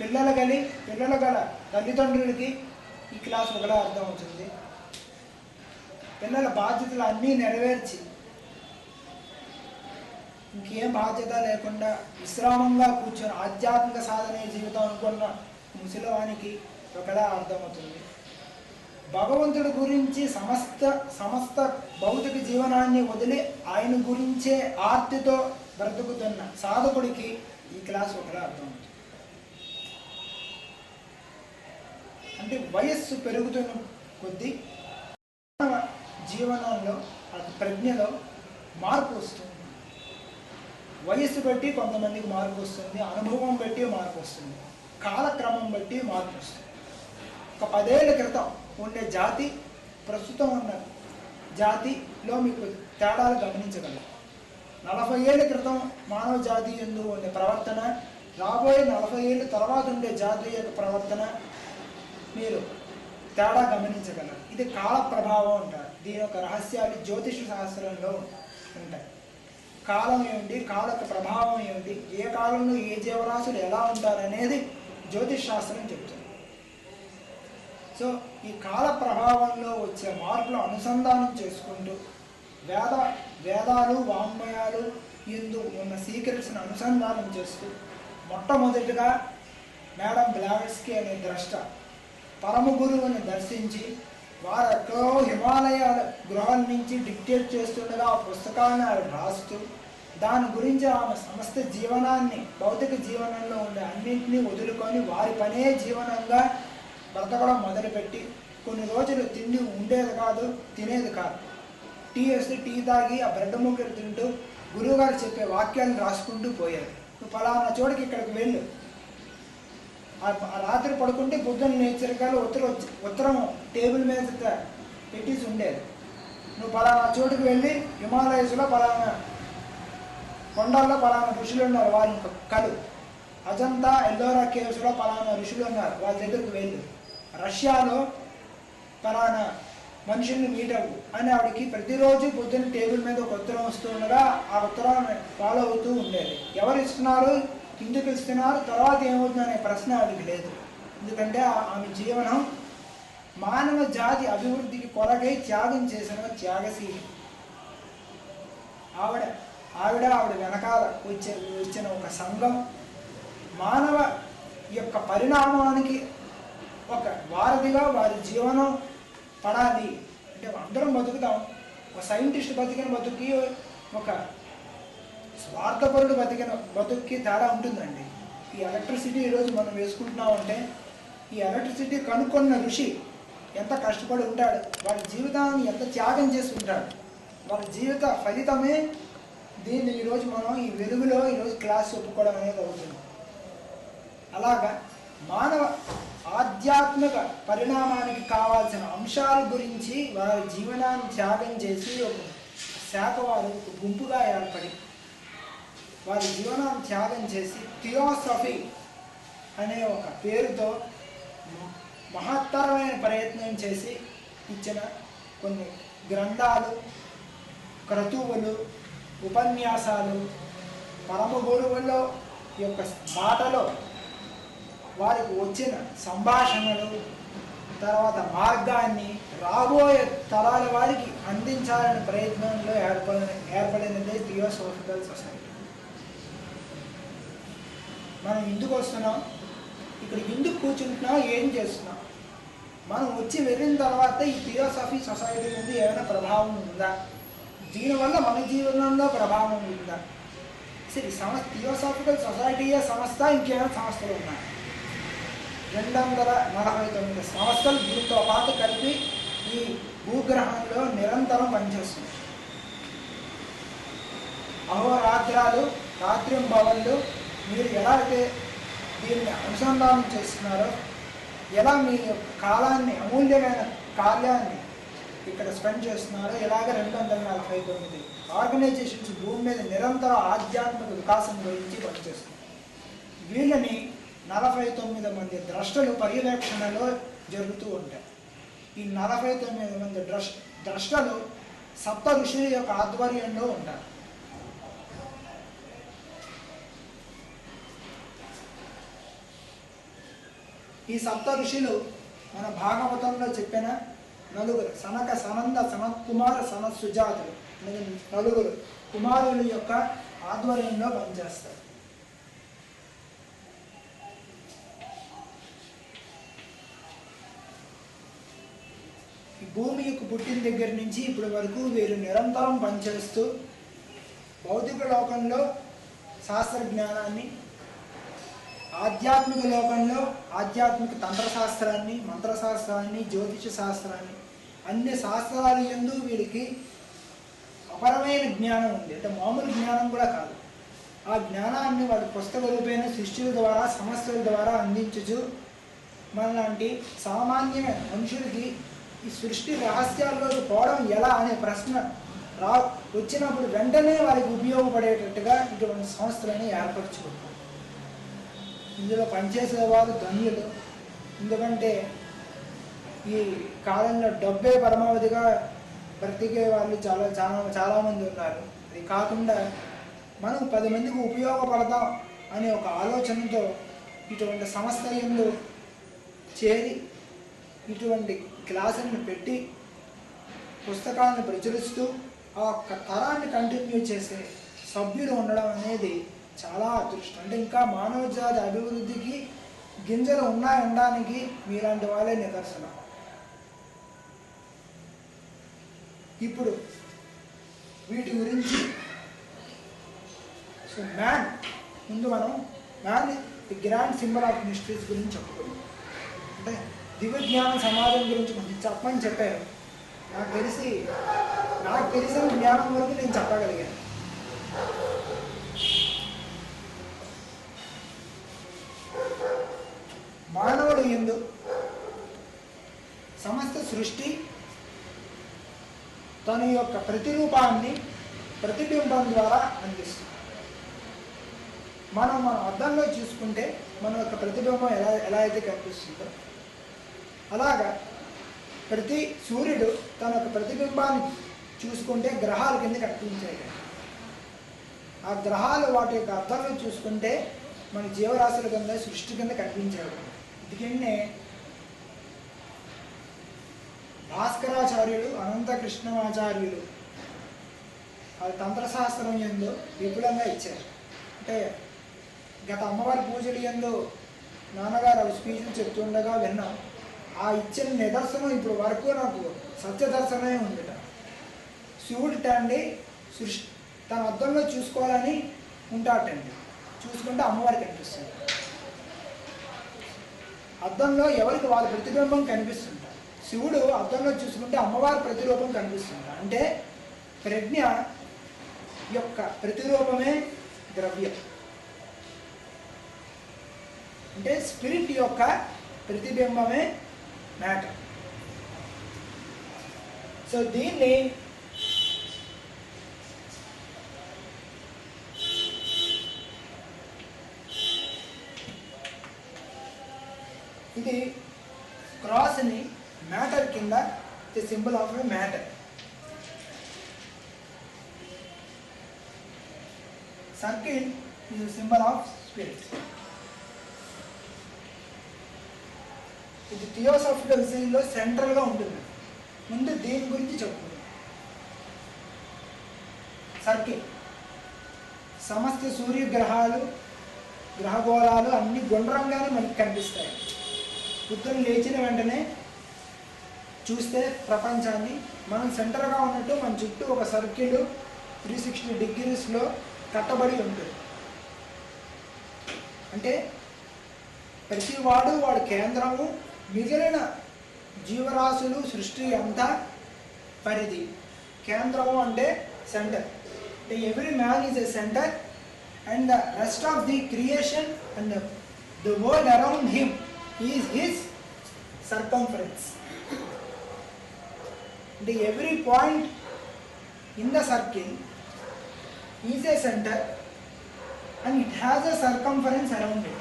పిల్లలు గల తల్లిదండ్రులకి ఈ క్లాస్ ఒకలా అర్థమవుతుంది. పిల్లల బాధ్యతలు అన్నీ నెరవేర్చి ఇంకేం బాధ్యత లేకుండా విశ్రామంగా కూర్చొని ఆధ్యాత్మిక సాధనే జీవితం అనుకున్న ముసలివానికి ఒకలా అర్థమవుతుంది. భగవంతుడి గురించి సమస్త భౌతిక జీవనాన్ని వదిలి ఆయన గురించే ఆర్తితో బ్రతుకుతున్న సాధకుడికి ఈ క్లాస్ ఒకలా అర్థమవుతుంది. అంటే వయస్సు పెరుగుతున్న కొద్దీ జీవనంలో ప్రజ్ఞలో మార్పు వస్తుంది. వయస్సు బట్టి కొంతమందికి మార్పు వస్తుంది, అనుభవం బట్టి మార్పు వస్తుంది, కాలక్రమం బట్టి మార్పు వస్తుంది. ఒక 10 ఏళ్ల క్రితం ఉండే జాతి ప్రస్తుతం ఉన్న జాతిలో మీకు తేడాలు గమనించగలరు. 40 ఏళ్ల క్రితం మానవ జాతి యందు ఉండే ప్రవర్తన, రాబోయే 40 ఏళ్ళ తర్వాత ఉండే జాతి యొక్క ప్రవర్తన మీరు తేడా గమనించగలరు. ఇది కాల ప్రభావం అంటారు. దీని యొక్క రహస్యాలు జ్యోతిష శాస్త్రంలో ఉంటాయి. కాలం ఏమిటి, కాల ప్రభావం ఏమిటి, ఏ కాలంలో ఏ జీవరాశులు ఎలా ఉంటారనేది జ్యోతిష్ శాస్త్రం చెప్తుంది. సో ఈ కాల ప్రభావంలో వచ్చే మార్పులు అనుసంధానం చేసుకుంటూ వేదాలు వాంగ్మయాలు ఎందు ఉన్న సీక్రెట్స్ని అనుసంధానం చేస్తూ మొట్టమొదటిగా మేడం బ్లావెట్స్కీ అనే ద్రష్ట పరమ గురువుని దర్శించి వారు ఎక్కడో హిమాలయాల గృహాల నుంచి డిక్టేట్ చేస్తుండగా ఆ పుస్తకాన్ని ఆవిడ రాస్తూ దాని గురించి ఆమె సమస్త జీవనాన్ని భౌతిక జీవనంలో ఉండే అన్నింటినీ వదులుకొని వారి పనే జీవనంగా బ్రతకడం మొదలుపెట్టి కొన్ని రోజులు తిండి ఉండేది కాదు, తినేది కాదు. టీ వేస్తే టీ తాగి ఆ బ్రెడ్ ముక్కలు తింటూ గురువుగారు చెప్పే వాక్యాలను రాసుకుంటూ పోయారు. నువ్వు ఫలానా చోటికి ఇక్కడికి వెళ్ళు, రాత్రి పడుకుంటే పొద్దున్న నేచరికాలు ఉత్తరం టేబుల్ మీద పెట్టేసి ఉండేది. నువ్వు పలానా చోటుకు వెళ్ళి హిమాలయస్లో పలానా కొండల్లో పలానా ఋషులు ఉన్నారు, వారి కలు అజంతా ఎల్లోరా కేవ్స్లో పలానా ఋషులు ఉన్నారు, వాళ్ళ దగ్గరికి వెళ్ళు. రష్యాలో పలానా మనుషుల్ని మీట్ అవ్వు అని ఆవిడకి ప్రతిరోజు పొద్దున్న టేబుల్ మీద ఒక ఉత్తరం వస్తూ ఉండగా ఆ ఉత్తరాన్ని ఫాలో అవుతూ ఉండేది. ఎవరు ఇస్తున్నారు, ఎందుకు ఇస్తున్నారు, తర్వాత ఏమవుతుంది అనే ప్రశ్న ఆవిడకి లేదు. ఎందుకంటే ఆమె జీవనం మానవ జాతి అభివృద్ధికి కొరకై త్యాగం చేసిన త్యాగశీలి. ఆవిడ వెనకాల వచ్చిన ఒక సంఘం మానవ యొక్క పరిణామానికి ఒక వారధిగా వారి జీవనం పడాలి. అంటే అందరం బతుకుతాం. ఒక సైంటిస్ట్ బతికిన బతుకి ఒక స్వార్థపరుడు బతికిన బతుక్కి తేడా ఉంటుందండి. ఈ ఎలక్ట్రిసిటీ ఈరోజు మనం వేసుకుంటున్నామంటే ఈ ఎలక్ట్రిసిటీ కనుక్కున్న ఋషి ఎంత కష్టపడి ఉంటాడు, వారి జీవితాన్ని ఎంత త్యాగం చేసి ఉంటాడు, వారి జీవిత ఫలితమే దీన్ని ఈరోజు మనం ఈ వెలుగులో ఈరోజు క్లాస్ చెప్పుకోవడం అనేది అవుతుంది. అలాగా మానవ ఆధ్యాత్మిక పరిణామానికి కావాల్సిన అంశాల గురించి వారి జీవనాన్ని త్యాగం చేసి ఒక శాఖ వారు ఒక గుంపుగా ఏర్పడి వారి జీవనాన్ని త్యాగం చేసి థియోసఫీ అనే ఒక పేరుతో మహత్తరమైన ప్రయత్నం చేసి ఇచ్చిన కొన్ని గ్రంథాలు, క్రతువులు, ఉపన్యాసాలు, పరమ గురువుల్లో యొక్క మాటలో వారికి వచ్చిన సంభాషణలు, తర్వాత మార్గాన్ని రాబోయే తరాల వారికి అందించాలనే ప్రయత్నంలో ఏర్పడినదే థియోసాఫికల్ సొసైటీ. మనం ఎందుకు వస్తున్నాం, ఇక్కడ ఎందుకు కూర్చుంటున్నాం, ఏం చేస్తున్నాం, మనం వచ్చి వెళ్ళిన తర్వాత ఈ థియోసాఫీ సొసైటీ నుండి ఏమైనా ప్రభావం ఉందా, దీనివల్ల మన జీవనంలో ప్రభావం ఉందా, సరే థియోసాఫికల్ సొసైటీయే సంస్థ, ఇంకేమైనా సంస్థలు ఉన్నాయి. 249 సంస్థలు దీంతో పాటు కలిపి ఈ భూగ్రహంలో నిరంతరం పనిచేస్తుంది. అహోరాత్రాలు, రాత్రింబవళ్ళు మీరు ఎలా అయితే దీన్ని అనుసంధానం చేస్తున్నారో, ఎలా మీ కాలాన్ని, అమూల్యమైన కార్యాన్ని ఇక్కడ స్పెండ్ చేస్తున్నారో, ఇలాగ 249 ఆర్గనైజేషన్స్ భూమి మీద నిరంతర ఆధ్యాత్మిక వికాసం గురించి పనిచేస్తున్నాయి. వీళ్ళని 49 మంది ద్రష్టలు పర్యవేక్షణలో జరుగుతూ ఉంటాయి. ఈ 49 మంది ద్రష్టలు సప్త ఋషుల యొక్క ఆధ్వర్యంలో ఉంటారు. ఈ సప్త ఋషులు మన భాగవతంలో చెప్పిన నలుగురు సనక, సనంద, సనత్ కుమార, సనత్ సుజాతులు అనే నలుగురు కుమారుల యొక్క ఆధ్వర్యంలో పనిచేస్తారు. ఈ భూమికి పుట్టిన దగ్గర నుంచి ఇప్పటి వరకు వీరు నిరంతరం పనిచేస్తూ భౌతిక లోకంలో శాస్త్ర జ్ఞానాన్ని, ఆధ్యాత్మిక లోకంలో ఆధ్యాత్మిక తంత్రశాస్త్రాన్ని, మంత్రశాస్త్రాన్ని, జ్యోతిష శాస్త్రాన్ని, అన్ని శాస్త్రాల యందు వీరికి అపరమైన జ్ఞానం ఉంది. అంటే మామూలు జ్ఞానం కూడా కాదు. ఆ జ్ఞానాన్ని వాళ్ళ పుస్తక రూపేణ సృష్టిల ద్వారా, సమస్యల ద్వారా అందించచ్చు. మనలాంటి సామాన్య మనుషులకి ఈ సృష్టి రహస్యాల్లోకి పోవడం ఎలా అనే ప్రశ్న వచ్చినప్పుడు వెంటనే వారికి ఉపయోగపడేటట్టుగా ఇటువంటి సంస్థలని ఏర్పరచుకుంటారు. ఇందులో పనిచేసేవారు ధన్యులు. ఎందుకంటే ఈ కాలంలో డబ్బే పరమావధిగా బ్రతికే వాళ్ళు చాలామంది ఉన్నారు. అది కాకుండా మనం 10 మందికి ఉపయోగపడదాం అనే ఒక ఆలోచనతో ఇటువంటి సంస్థ యందు చేరి ఇటువంటి క్లాసులను పెట్టి పుస్తకాలను ప్రచురిస్తూ ఆ ఒక్క తరాన్ని కంటిన్యూ చేసే సభ్యులు ఉండడం అనేది చాలా అదృష్టం. అంటే ఇంకా మానవ జాతి అభివృద్ధికి గింజలు ఉన్నాయనడానికి మీలాంటి వాళ్ళే నిదర్శనం. ఇప్పుడు వీటి గురించి సో మ్యాన్ ముందు మనం man the grand symbol of mysteries గురించి చెప్పుకున్నాం. అంటే దివ్య జ్ఞాన సమాజం గురించి కొంచెం చెప్పమని చెప్పారు. నాకు తెలిసిన జ్ఞానం వరకు నేను చెప్పగలిగాను. మానవుడు యందు సమస్త సృష్టి తన యొక్క ప్రతిరూపాన్ని ప్రతిబింబం ద్వారా అందిస్తుంది. మనం అద్దంలో చూసుకుంటే మన యొక్క ప్రతిబింబం ఎలా అయితే కనిపిస్తుందో అలాగా ప్రతి సూర్యుడు తన యొక్క ప్రతిబింబాన్ని చూసుకుంటే గ్రహాల కింద కనిపించాయి. ఆ గ్రహాలు వాటి యొక్క అర్థంలో చూసుకుంటే మన జీవరాశుల కింద సృష్టి కింద కనిపించాడు. అందుకనే భాస్కరాచార్యులు, అనంత కృష్ణమాచార్యులు ఆ తంత్రశాస్త్రం యందు విపులంగా ఇచ్చారు. అంటే గత అమ్మవారి పూజలు యందు నాన్నగారు అవి స్పీచ్లు చెప్తుండగా విన్నాం. ఆ ఇచ్చిన నిదర్శనం ఇప్పుడు వరకు నాకు సత్యదర్శనమే ఉందిట. శివుడు తండ్రి సృష్టి తన అద్దంలో చూసుకోవాలని ఉంటాటండి. చూసుకుంటే అమ్మవారి కనిపిస్తుంది. అద్దంలో ఎవరికి వాళ్ళ ప్రతిబింబం కనిపిస్తుంటారు. శివుడు అద్దంలో చూసుకుంటే అమ్మవారి ప్రతిరూపం కనిపిస్తుంటారు. అంటే ప్రజ్ఞ యొక్క ప్రతిరూపమే ద్రవ్యం. అంటే స్పిరిట్ యొక్క ప్రతిబింబమే మ్యాటర్. సో దీన్ని ఇది క్రాస్ని మ్యాటర్ కింద the symbol of a matter. Circle is symbol of spirit. ఇది థియోసాఫికల్ సైన్స్లో సెంట్రల్గా ఉంటుంది. ముందు దీని గురించి చెప్పుకుందాం. సర్కిల్ సమస్త సూర్యగ్రహాలు గ్రహగోళాలు అన్ని గుండ్రంగానే మనకి కనిపిస్తాయి. పొద్దున్న లేచిన వెంటనే చూస్తే ప్రపంచాన్ని మనం సెంటర్గా ఉన్నట్టు మన చుట్టూ ఒక సర్కిల్ 360 డిగ్రీస్లో కట్టబడి ఉంటుంది. అంటే ప్రతి వాడు కేంద్రము, మిగిలిన జీవరాశులు సృష్టి అంతా పరిధి. కేంద్రము అంటే సెంటర్. అంటే every man is a centre and the rest of the creation and the world around him is his circumference. The every point in the circle is a center and it has a circumference around it.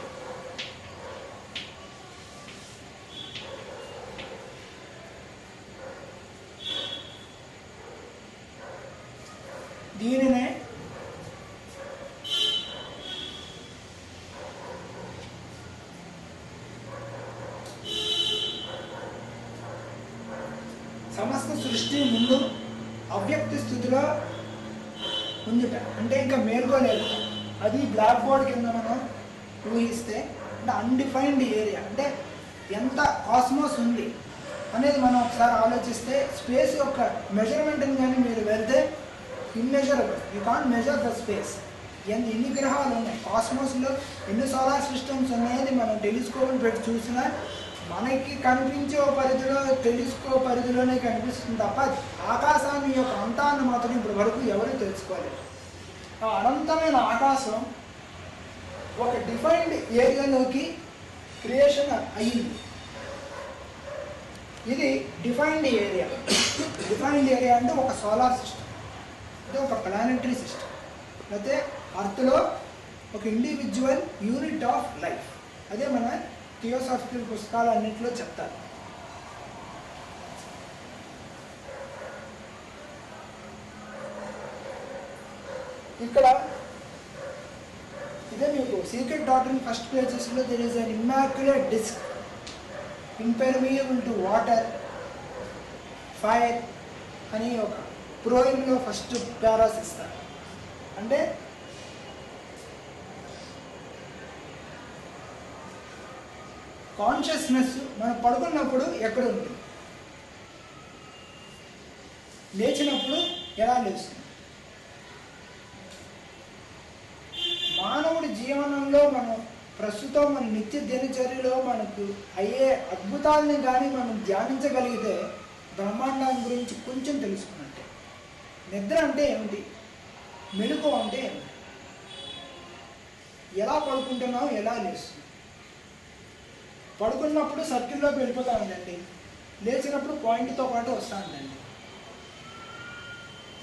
దీనినే సమస్త సృష్టి ముందు అవ్యక్త స్థితిలో ఉందిట. అంటే ఇంకా మేల్కోలేదు. అది బ్లాక్ బోర్డ్ కింద మనం ఊహిస్తే అంటే అన్డిఫైన్డ్ ఏరియా, అంటే ఎంత కాస్మోస్ ఉంది అనేది మనం ఒకసారి ఆలోచిస్తే స్పేస్ యొక్క మెజర్మెంట్ని కానీ మీరు వెళ్తే immeasurable. You can't measure the space. ఎన్ని గ్రహాలు ఉన్నాయి కాస్మోస్లో, ఎన్ని సోలార్ సిస్టమ్స్ ఉన్నాయని మనం టెలిస్కోప్ని పెట్టి చూసినా మనకి కనిపించే పరిధిలో, టెలిస్కోప్ పరిధిలోనే కనిపిస్తుంది తప్ప ఆకాశాన్ని యొక్క అంతాన్ని మాత్రం ఇప్పుడు వరకు ఎవరు తెలుసుకోలేదు. ఆ అనంతమైన ఆకాశం ఒక డిఫైన్డ్ ఏరియాలోకి క్రియేషన్ అయ్యింది. ఇది డిఫైన్డ్ ఏరియా. డిఫైన్డ్ ఏరియా అంటే ఒక సోలార్ సిస్టమ్, అంటే ఒక ప్లానెటరీ సిస్టమ్, లేకపోతే అర్త్లో ఒక ఇండివిజువల్ యూనిట్ ఆఫ్ లైఫ్. అదే మన థియోసాఫికల్ పుస్తకాలు అన్నింటిలో చెప్తారు. ఇక్కడ ఇదే మీకు సీక్రెట్ డాక్టరీన్ ఫస్ట్ పేజెస్లో there is an immaculate disc impermeable to water, fire అని ఒక ప్రోయిన్లో ఫస్ట్ పారాస్ ఇస్తారు. అంటే కాన్షియస్నెస్ మనం పడుకున్నప్పుడు ఎక్కడ ఉంటుంది, లేచినప్పుడు ఎలా లేస్తుంది. మానవుడి జీవనంలో మనం ప్రస్తుతం మన నిత్య దినచర్యలో మనకు అయ్యే అద్భుతాలని కానీ మనం ధ్యానించగలిగితే బ్రహ్మాండాన్ని గురించి కొంచెం తెలుసుకున్నట్టే. నిద్ర అంటే ఏమిటి, మెలకువ అంటే ఏమిటి, ఎలా పడుకుంటున్నాం, ఎలా లేస్తున్నాం. పడుకున్నప్పుడు సర్కిల్లోకి వెళ్ళిపోతా ఉందండి, లేచినప్పుడు పాయింట్తో పాటు వస్తూ ఉందండి.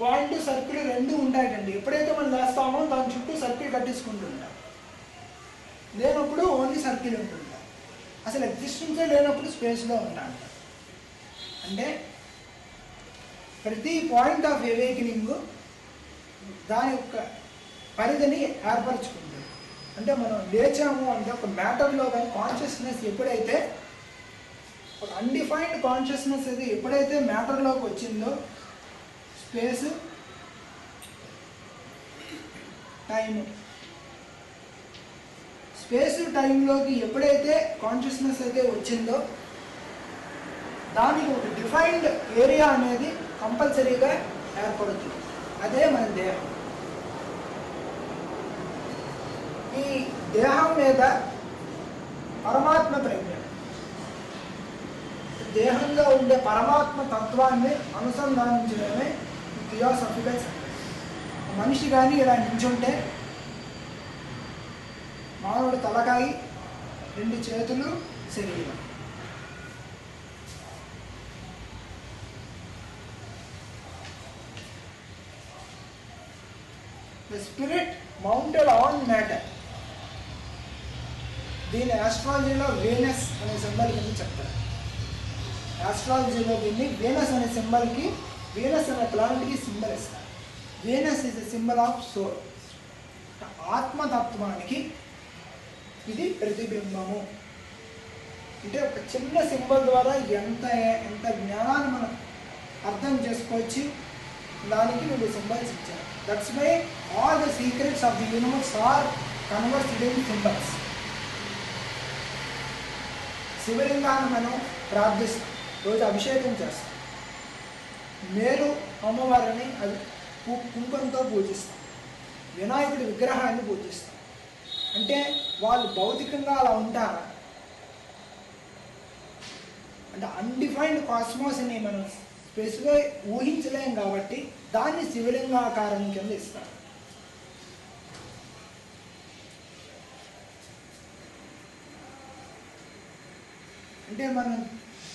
పాయింట్ సర్కిల్ రెండు ఉంటాయండి. ఎప్పుడైతే మనం లేస్తామో దాని చుట్టూ సర్కిల్ కట్టించుకుంటూ ఉంటాం. లేనప్పుడు ఓన్లీ సర్కిల్ ఉంటుంటాం. అసలు ఎగ్జిస్టెన్సే లేనప్పుడు స్పేస్లో ఉంటాం. అంటే ప్రతి పాయింట్ ఆఫ్ అవేకనింగ్ దాని యొక్క పరిధిని ఏర్పరచుకుంటుంది. అంటే మనం లేచాము అంటే ఒక మ్యాటర్లో కానీ కాన్షియస్నెస్ ఎప్పుడైతే ఒక అన్డిఫైన్డ్ కాన్షియస్నెస్ అది ఎప్పుడైతే మ్యాటర్లోకి వచ్చిందో స్పేస్, టైము, స్పేస్ టైంలోకి ఎప్పుడైతే కాన్షియస్నెస్ అయితే వచ్చిందో దానికి ఒక డిఫైన్డ్ ఏరియా అనేది కంపల్సరీగా ఏర్పడుతుంది. అదే మన దేహం. ఈ దేహం మీద పరమాత్మ ప్రజ్ఞ, దేహంలో ఉండే పరమాత్మ తత్వాన్ని అనుసంధానించడమే థియోసాఫికల్ సైన్స్. మనిషి కానీ ఇలా నించుంటే మానవుడు తలకాయి, రెండు చేతులు, శరీరం. The spirit mounted on matter. దీని ఆస్ట్రాలజీలో వేనస్ అనే సింబల్ కింద చెప్తారు. ఆస్ట్రాలజీలో దీన్ని వేనస్ అనే సింబల్కి, వేనస్ అనే ప్లానెట్కి సింబల్ ఇస్తారు. Venus is a symbol of soul. ఆత్మతత్వానికి ఇది ప్రతిబింబము. అంటే ఒక చిన్న సింబల్ ద్వారా ఎంత ఎంత జ్ఞానాన్ని మనం అర్థం చేసుకోవచ్చు. దానికి వీళ్ళు సింబల్స్ ఇచ్చారు. That's why all the secrets of the universe are conversed in symbols. శివలింగాన్ని మనం ప్రార్థిస్తాం, రోజు అభిషేకం చేస్తాం. మేరు అమ్మవారిని అది కుంకుమతో పూజిస్తాం. వినాయకుడి విగ్రహాన్ని పూజిస్తాం. అంటే వాళ్ళు భౌతికంగా అలా ఉంటారా? అంటే అన్డిఫైన్డ్ కాస్మోస్ని మనం స్పెసిఫై ఊహించలేం కాబట్టి దాన్ని శివలింగాకారం కింద ఇస్తారు. అంటే మనం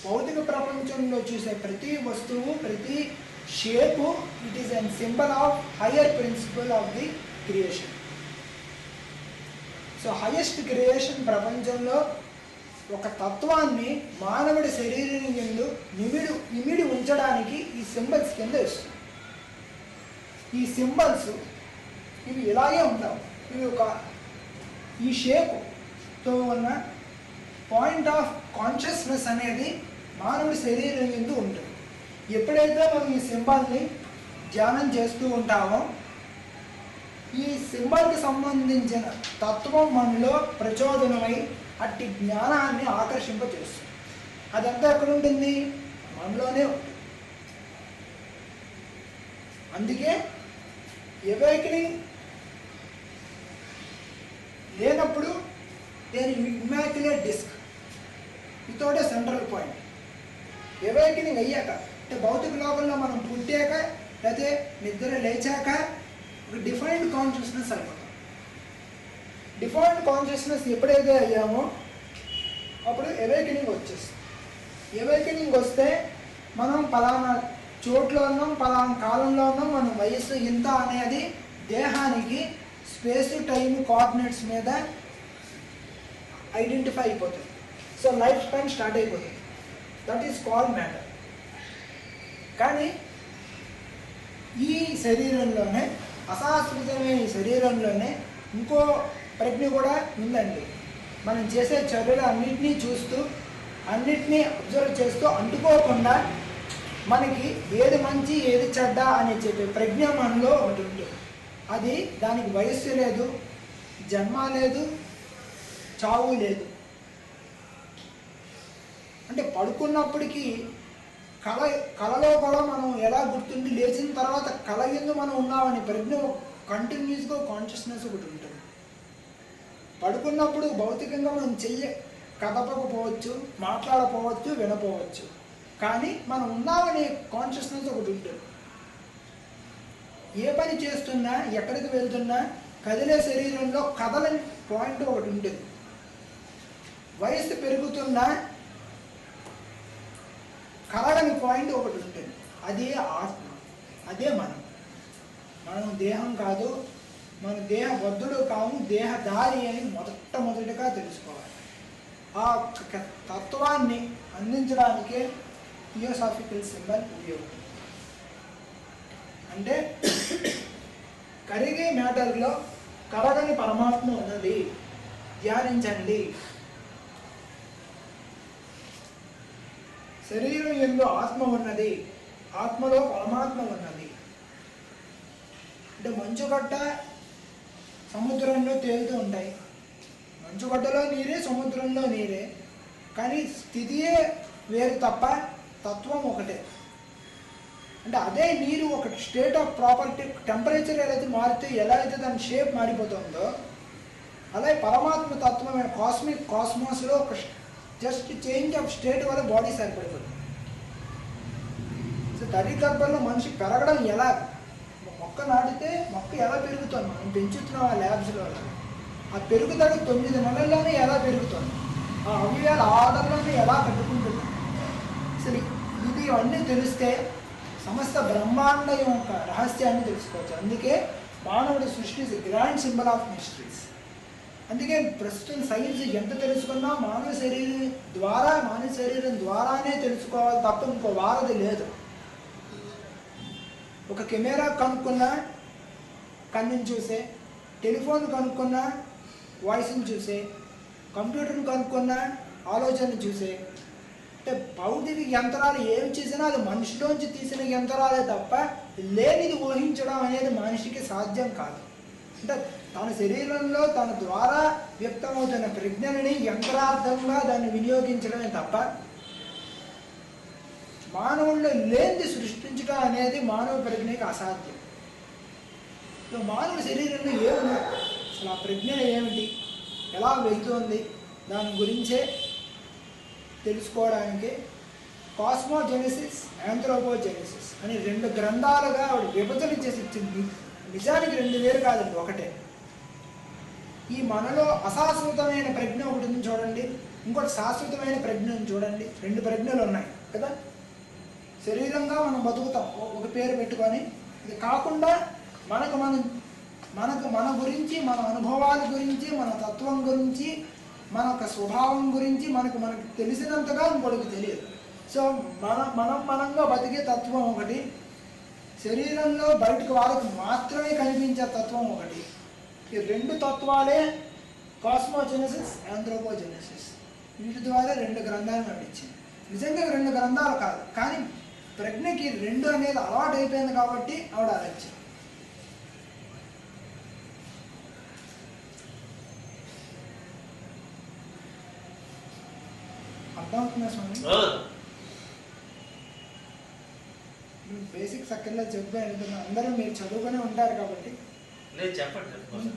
భౌతిక ప్రపంచంలో చూసే ప్రతి వస్తువు, ప్రతి shape, it is an symbol of higher principle of the creation. So highest creation ప్రపంచంలో ఒక తత్వాన్ని మానవుడి శరీరం యందు ఇమిడి ఉంచడానికి ఈ సింబల్స్ కింద ఇస్తుంది. ఈ సింబల్స్ ఇవి ఇలాగే ఉండవు. ఇవి ఒక ఈ షేప్తో ఉన్న పాయింట్ ఆఫ్ కాన్షియస్నెస్ అనేది మానవుడి శరీరం యందు ఉంటుంది. ఎప్పుడైతే మనం ఈ సింబల్ని ధ్యానం చేస్తూ ఉంటామో ఈ సింబల్కి సంబంధించిన తత్వం మనలో ప్రచోదనమై అట్టి జ్ఞానాన్ని ఆకర్షింపచేస్తుంది. అదంతా ఎక్కడ ఉంటుంది? మనలోనే ఉంటుంది. అందుకే ఎవేకనింగ్ లేనప్పుడు దేని immaculate disc without a central point. Awakening అయ్యాక అంటే భౌతిక లోకంలో మనం పుట్టాక లేకపోతే నిద్ర లేచాక ఒక డిఫైన్డ్ కాన్షియస్నెస్ అయిపోతాం. డిఫైన్డ్ కాన్షియస్నెస్ ఎప్పుడైతే అయ్యామో అప్పుడు ఎవేకనింగ్ వచ్చేస్తుంది. ఎవేకనింగ్ వస్తే మనం పలానా చోట్లో ఉన్నాం, పలానా కాలంలో ఉన్నాం, మన వయస్సు ఇంత అనేది దేహానికి స్పేస్ టైం కోఆర్డినేట్స్ మీద ఐడెంటిఫై అయిపోతుంది. సో లైఫ్ స్పాన్ స్టార్ట్ అయిపోతుంది. That is called matter. కానీ ఈ శరీరంలోనే, అశాశ్వతమైన ఈ శరీరంలోనే ఇంకో ప్రజ్ఞ కూడా ఉందండి. మనం చేసే చర్యలు అన్నిటినీ చూస్తూ, అన్నిటినీ అబ్జర్వ్ చేస్తూ అంటుకోకుండా మనకి ఏది మంచి ఏది చెడ్డ అని చెప్పే ప్రజ్ఞ మనలో ఒకటి ఉంటుంది. అది దానికి వయస్సు లేదు, జన్మ లేదు, చావు లేదు. అంటే పడుకున్నప్పటికీ కళలో కూడా మనం ఎలా గుర్తుండి లేచిన తర్వాత కళ ఎందు మనం ఉన్నామని ప్రజ్ఞ కంటిన్యూస్గా కాన్షియస్నెస్ ఒకటి ఉంటుంది. పడుకున్నప్పుడు భౌతికంగా మనం కదపకపోవచ్చు, మాట్లాడపోవచ్చు, వినపోవచ్చు, కానీ మనం ఉన్నామనే కాన్షియస్నెస్ ఒకటి ఉంటుంది. ఏ పని చేస్తున్నా, ఎక్కడికి వెళ్తున్నా కదిలే శరీరంలో కదలని పాయింట్ ఒకటి ఉంటుంది. వయస్సు పెరుగుతున్నా కలగని పాయింట్ ఒకటి ఉంటుంది. అదే ఆత్మ, అదే మనం. మనం దేహం కాదు, మన దేహబద్ధుడు కాము, దేహదారి అని మొదటగా తెలుసుకోవాలి. ఆ తత్వాన్ని అందించడానికే థియోసాఫికల్ సింబల్ ఉపయోగం. అంటే కరిగే మ్యాటర్లో కరగని పరమాత్మ ఉన్నది, ధ్యానించండి. శరీరం యందు ఆత్మ ఉన్నది, ఆత్మలో పరమాత్మ ఉన్నది. అంటే మంచుగడ్డ సముద్రంలో తేలుతూ ఉంటాయి. మంచుగడ్డలో నీరే, సముద్రంలో నీరే, కానీ స్థితియే వేరు తప్ప తత్వం ఒకటే. అంటే అదే నీరు ఒక స్టేట్ ఆఫ్ ప్రాపర్టీ, టెంపరేచర్ ఏదైతే మారితే ఎలా అయితే దాని షేప్ మారిపోతుందో అలాగే పరమాత్మ తత్వమైన కాస్మోస్లో ఒక జస్ట్ చేంజ్ ఆఫ్ స్టేట్ వల్ల బాడీ సరిపడిపోతుంది. సో తల్లి గర్భంలో మనిషి పెరగడం ఎలా, మొక్క నాటితే మొక్క ఎలా పెరుగుతుంది, మనం పెంచుతున్నాం ఆ ల్యాబ్స్లో. ఆ పెరుగుదల 9 నెలల్లోనే ఎలా పెరుగుతుంది, ఆ అవయవాల ఆర్డర్లోనే ఎలా కట్టుకుంటున్నాం. అసలు ఇది అన్నీ తెలిస్తే సమస్త బ్రహ్మాండ యొక్క రహస్యాన్ని తెలుసుకోవచ్చు. అందుకే మానవుడి సృష్టి is grand symbol of mysteries. అందుకే ప్రస్తుతం సైన్స్ ఎంత తెలుసుకున్నా మానవ శరీరం ద్వారానే తెలుసుకోవాలి తప్ప ఇంకో వారధి లేదు. ఒక కెమెరా కనుక్కున్నా కన్నుని చూసే, టెలిఫోన్ కనుక్కున్నా వాయిస్ని చూసే, కంప్యూటర్ని కనుక్కున్నా ఆలోచనని చూసే. అంటే భౌతిక యంత్రాలు ఏం చేసినా అది మనిషిలోంచి తీసిన యంత్రాలే తప్ప లేనిది ఊహించడం అనేది మనిషికి సాధ్యం కాదు. అంటే తన శరీరంలో తన ద్వారా వ్యక్తమవుతున్న ప్రజ్ఞని యంత్రార్థంగా దాన్ని వినియోగించడమే తప్ప మానవుల్లో లేనిది సృష్టించడం అనేది మానవ ప్రజ్ఞకి అసాధ్యం. మానవ శరీరంలో ఏముంది, అసలు ఆ ప్రజ్ఞ ఏమిటి, ఎలా వెళ్తుంది, దాని గురించే తెలుసుకోవడానికి కాస్మోజెనసిస్, ఆంథ్రోపోజెనసిస్ అని 2 గ్రంథాలుగా ఆవిడ విభజన చేసి ఇచ్చింది. నిజానికి 2 వేరు కాదండి, ఒకటే. ఈ మనలో అశాశ్వతమైన ప్రజ్ఞ ఒకటి ఉంది చూడండి, ఇంకోటి శాశ్వతమైన ప్రజ్ఞను చూడండి. 2 ప్రజ్ఞలు ఉన్నాయి కదా. శరీరంగా మనం బతుకుతాం ఒక పేరు పెట్టుకొని. ఇది కాకుండా మన గురించి, మన అనుభవాల గురించి, మన తత్వం గురించి, మన యొక్క స్వభావం గురించి మనకు తెలిసినంతగా ఇంకోటికి తెలియదు. సో మనంగా బతికే తత్వం ఒకటి, శరీరంలో బయటకు వాళ్ళకు మాత్రమే కనిపించే తత్వం ఒకటి. ఈ 2 తత్వాలే కాస్మోజెనసిస్, ఆంథ్రోపోజెనసిస్. వీటి ద్వారా 2 గ్రంథాలు నడిచింది. నిజంగా 2 గ్రంథాలు కాదు, కానీ ప్రజ్ఞకి 2 అనేది అలవాటు అయిపోయింది కాబట్టి ఆవిడ అరచింది. అర్థమవుతుందా స్వామి? బేసిక్స్ అక్కర్లా చెప్పే వెళ్తున్నా. అందరూ మీరు చదువుకునే ఉంటారు కాబట్టి చెప్పండి.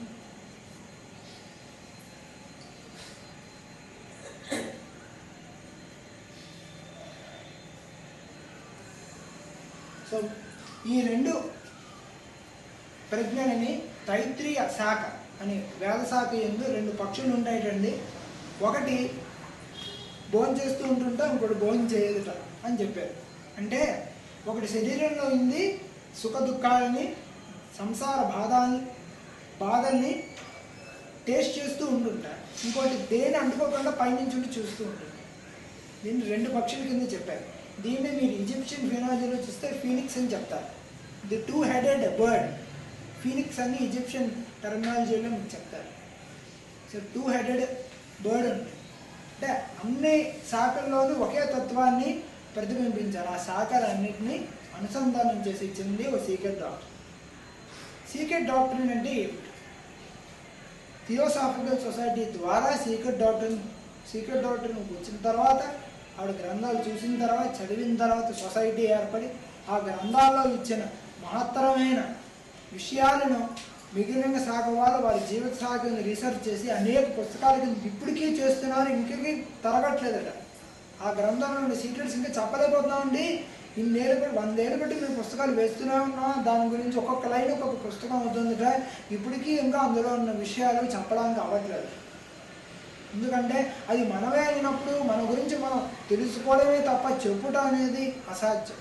సో ఈ 2 ప్రజ్ఞలని తైత్రీయ శాఖ అని వేద శాఖ ఎందు 2 పక్షులు ఉంటాయిటండి. ఒకటి భోజనం చేస్తూ ఉంటుంటే ఇంకోటి భోజనం చేయదుట అని చెప్పారు. అంటే ఒకటి శరీరంలో ఉంది సుఖ దుఃఖాలని, సంసార బాధల్ని టేస్ట్ చేస్తూ ఉంటుంటారు. ఇంకోటి దేని అంటుకోకుండా పైనుంచి ఉండి చూస్తూ ఉంటుంది. దీన్ని 2 పక్షుల కింద చెప్పారు. దీన్ని మీరు ఈజిప్షియన్ ఫినాలజీలో చూస్తే ఫీనిక్స్ అని చెప్తారు. The 2-headed bird. ఫీనిక్స్ అని ఈజిప్షియన్ టెర్మినాలజీలో మీకు చెప్తారు. సో 2-headed బర్డ్ ఉంది. అంటే అన్ని శాఖల్లోనూ ఒకే తత్వాన్ని ప్రతిబింబించారు. ఆ శాఖలన్నింటినీ అనుసంధానం చేసి ఇచ్చింది ఒక సీక్రెట్ డాక్టర్. సీక్రెట్ డాక్టర్ అంటే థియోసాఫికల్ సొసైటీ ద్వారా సీక్రెట్ డాక్టర్ని వచ్చిన తర్వాత ఆవిడ గ్రంథాలు చూసిన తర్వాత, చదివిన తర్వాత సొసైటీ ఏర్పడి ఆ గ్రంథాల్లో ఇచ్చిన మహత్తరమైన విషయాలను మిగిలిన శాఖ వాళ్ళు వారి జీవిత శాఖను రీసెర్చ్ చేసి అనేక పుస్తకాల కింద ఇప్పటికీ చేస్తున్నారు. ఇంకీ తరగట్లేదట. ఆ గ్రంథంలో సీక్రెట్స్ ఇంకా చెప్పలేకపోతున్నామండి. 100 ఏళ్ళు బట్టి మేము పుస్తకాలు వేస్తూనే ఉన్నాం. దాని గురించి ఒక్కొక్క లైన్ ఒక్కొక్క పుస్తకం అవుతుందిట. ఇప్పటికీ ఇంకా అందులో ఉన్న విషయాలు చెప్పడానికి అవ్వట్లేదు. ఎందుకంటే అది మనమే అయినప్పుడు మన గురించి మనం తెలుసుకోవడమే తప్ప చెప్పుట అనేది అసాధ్యం.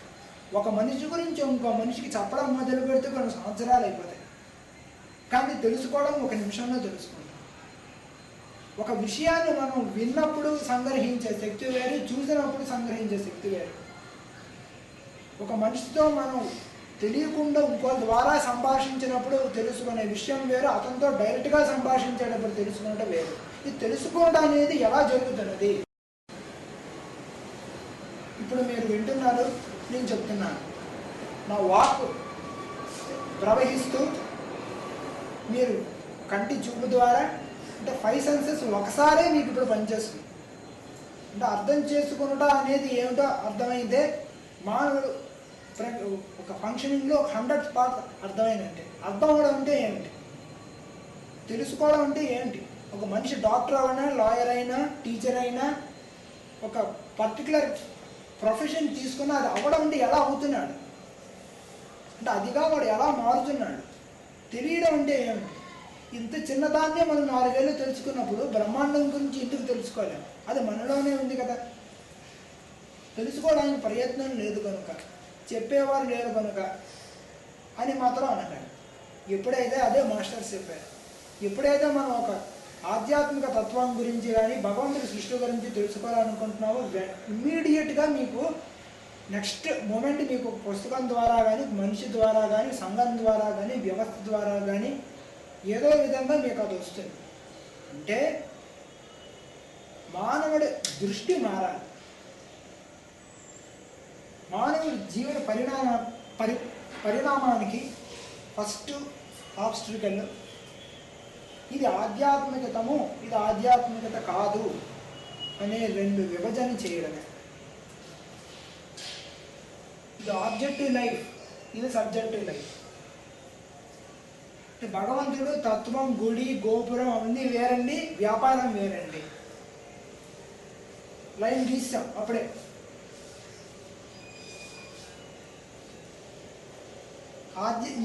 ఒక మనిషి గురించి ఇంకో మనిషికి చెప్పడం మొదలు పెడితే కొన్ని సంవత్సరాలు అయిపోతాయి. కానీ తెలుసుకోవడం 1 నిమిషంలో తెలుసుకుంటాం. ఒక విషయాన్ని మనం విన్నప్పుడు సంగ్రహించే శక్తి వేరు, చూసినప్పుడు సంగ్రహించే శక్తి వేరు. ఒక మనిషితో మనం తెలియకుండా ఇంకో ద్వారా సంభాషించినప్పుడు తెలుసుకునే విషయం వేరు, అతనితో డైరెక్ట్గా సంభాషించేటప్పుడు తెలుసుకున్నట్టు వేరు. ఇది తెలుసుకోవడం అనేది ఎలా జరుగుతున్నది? ఇప్పుడు మీరు వింటున్నారు, నేను చెప్తున్నాను. నా వాక్ ప్రవహిస్తూ మీరు కంటి చూపు ద్వారా అంటే 5 సెన్సెస్ ఒకసారే మీకు ఇప్పుడు పనిచేస్తుంది. అంటే అర్థం చేసుకునటం అనేది ఏమిటో అర్థమైతే మానవుడు ఒక ఫంక్షనింగ్లో 100th పార్ట్ అర్థమైందంటే అర్థం అవడం అంటే ఏమిటి, తెలుసుకోవడం అంటే ఏంటి? ఒక మనిషి డాక్టర్ అయినా, లాయర్ అయినా, టీచర్ అయినా ఒక పర్టికులర్ ప్రొఫెషన్ తీసుకున్న అది అవ్వడం అంటే ఎలా అవుతున్నాడు, అంటే అదిగా వాడు ఎలా మారుతున్నాడు, తెలియడం అంటే ఏమిటి? ఇంత చిన్నదాన్నే మనం 4 ఏళ్ళు తెలుసుకున్నప్పుడు బ్రహ్మాండం గురించి ఎందుకు తెలుసుకోలేము? అది మనలోనే ఉంది కదా. తెలుసుకోవడానికి ప్రయత్నం లేదు కనుక, చెప్పేవారు లేరు కనుక అని మాత్రం అనకండి. ఎప్పుడైతే అదే మాస్టర్స్ చెప్పారు. ఎప్పుడైతే మనం ఒక ఆధ్యాత్మిక తత్వం గురించి కానీ భగవంతుడి సృష్టి గురించి తెలుసుకోవాలనుకుంటున్నావు, ఇమ్మీడియట్గా మీకు నెక్స్ట్ మూమెంట్ మీకు పుస్తకం ద్వారా కానీ, మనిషి ద్వారా కానీ, సంఘం ద్వారా కానీ, వ్యవస్థ ద్వారా కానీ ఏదో విధంగా మీకు అది వస్తుంది. అంటే మానవుడి దృష్టి మారాలి. మానవుడి జీవన పరిణామానికి ఫస్ట్ ఆబ్స్ట్రికల్ ఇది ఆధ్యాత్మికతము, ఇది ఆధ్యాత్మికత కాదు అనే రెండు విభజన చేయడమే. ఇది ఆబ్జెక్టివ్ లైఫ్, ఇది సబ్జెక్టివ్ లైఫ్. అంటే భగవంతుడు తత్వం, గుడి, గోపురం అవన్నీ వేరండి, వ్యాపారం వేరండి. లైన్ గీస్తాం అప్పుడే.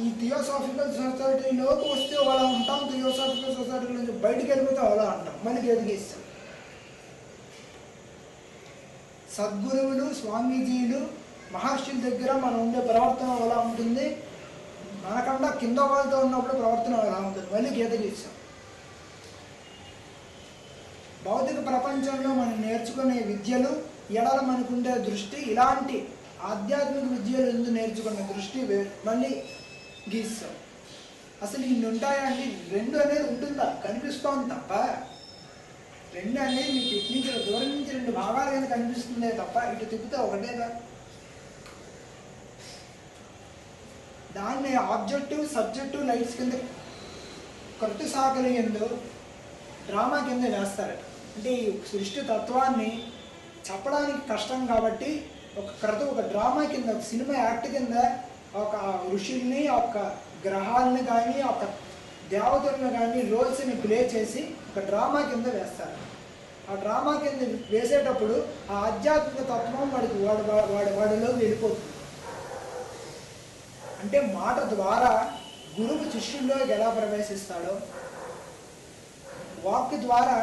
ఈ థియోసాఫికల్ సొసైటీలోకి వస్తే అలా ఉంటాం, థియోసాఫికల్ సొసైటీ నుంచి బయటికి వెళ్ళిపోతే అలా అంటాం, మళ్ళీ ఎదిగిస్తాం. సద్గురువులు, స్వామీజీలు, మహర్షుల దగ్గర మనం ఉండే ప్రవర్తన అలా ఉంటుంది, మనకన్నా కింద వాళ్ళతో ఉన్నప్పుడు ప్రవర్తన అలా ఉంటుంది, మళ్ళీ గీతగీస్తాం. భౌతిక ప్రపంచంలో మనం నేర్చుకునే విద్యలు, ఎడల మనకుండే దృష్టి, ఇలాంటి ఆధ్యాత్మిక విద్యలు ఎందుకు నేర్చుకున్న దృష్టి మళ్ళీ గీస్తాం. అసలు ఇన్ని ఉంటాయండి, రెండు అనేది ఉంటుందా? కనిపిస్తోంది తప్ప, రెండు అనేది మీకు ఇటు నుంచి దూరం నుంచి రెండు భాగాలు కింద కనిపిస్తుందే తప్ప ఇటు తిప్పితే ఒకటేగా. దాన్ని ఆబ్జెక్టివ్, సబ్జెక్టివ్ లైట్స్ కింద కృతి సాకలి ఎందు డ్రామా కింద వేస్తారు. అంటే ఈ సృష్టి తత్వాన్ని చెప్పడానికి కష్టం కాబట్టి ఒక డ్రామా కింద, ఒక సినిమా యాక్ట్ కింద ఒక ఋషుల్ని, ఒక గ్రహాలని కానీ, ఒక దేవతలను కానీ రోల్స్ని ప్లే చేసి ఒక డ్రామా కింద వేస్తారు. ఆ డ్రామా కింద వేసేటప్పుడు ఆ ఆధ్యాత్మిక తత్వం వాడిలో వెళ్ళిపోతుంది. అంటే మాట ద్వారా గురువు శిష్యుల్లోకి ఎలా ప్రవేశిస్తాడో, వాక్ ద్వారా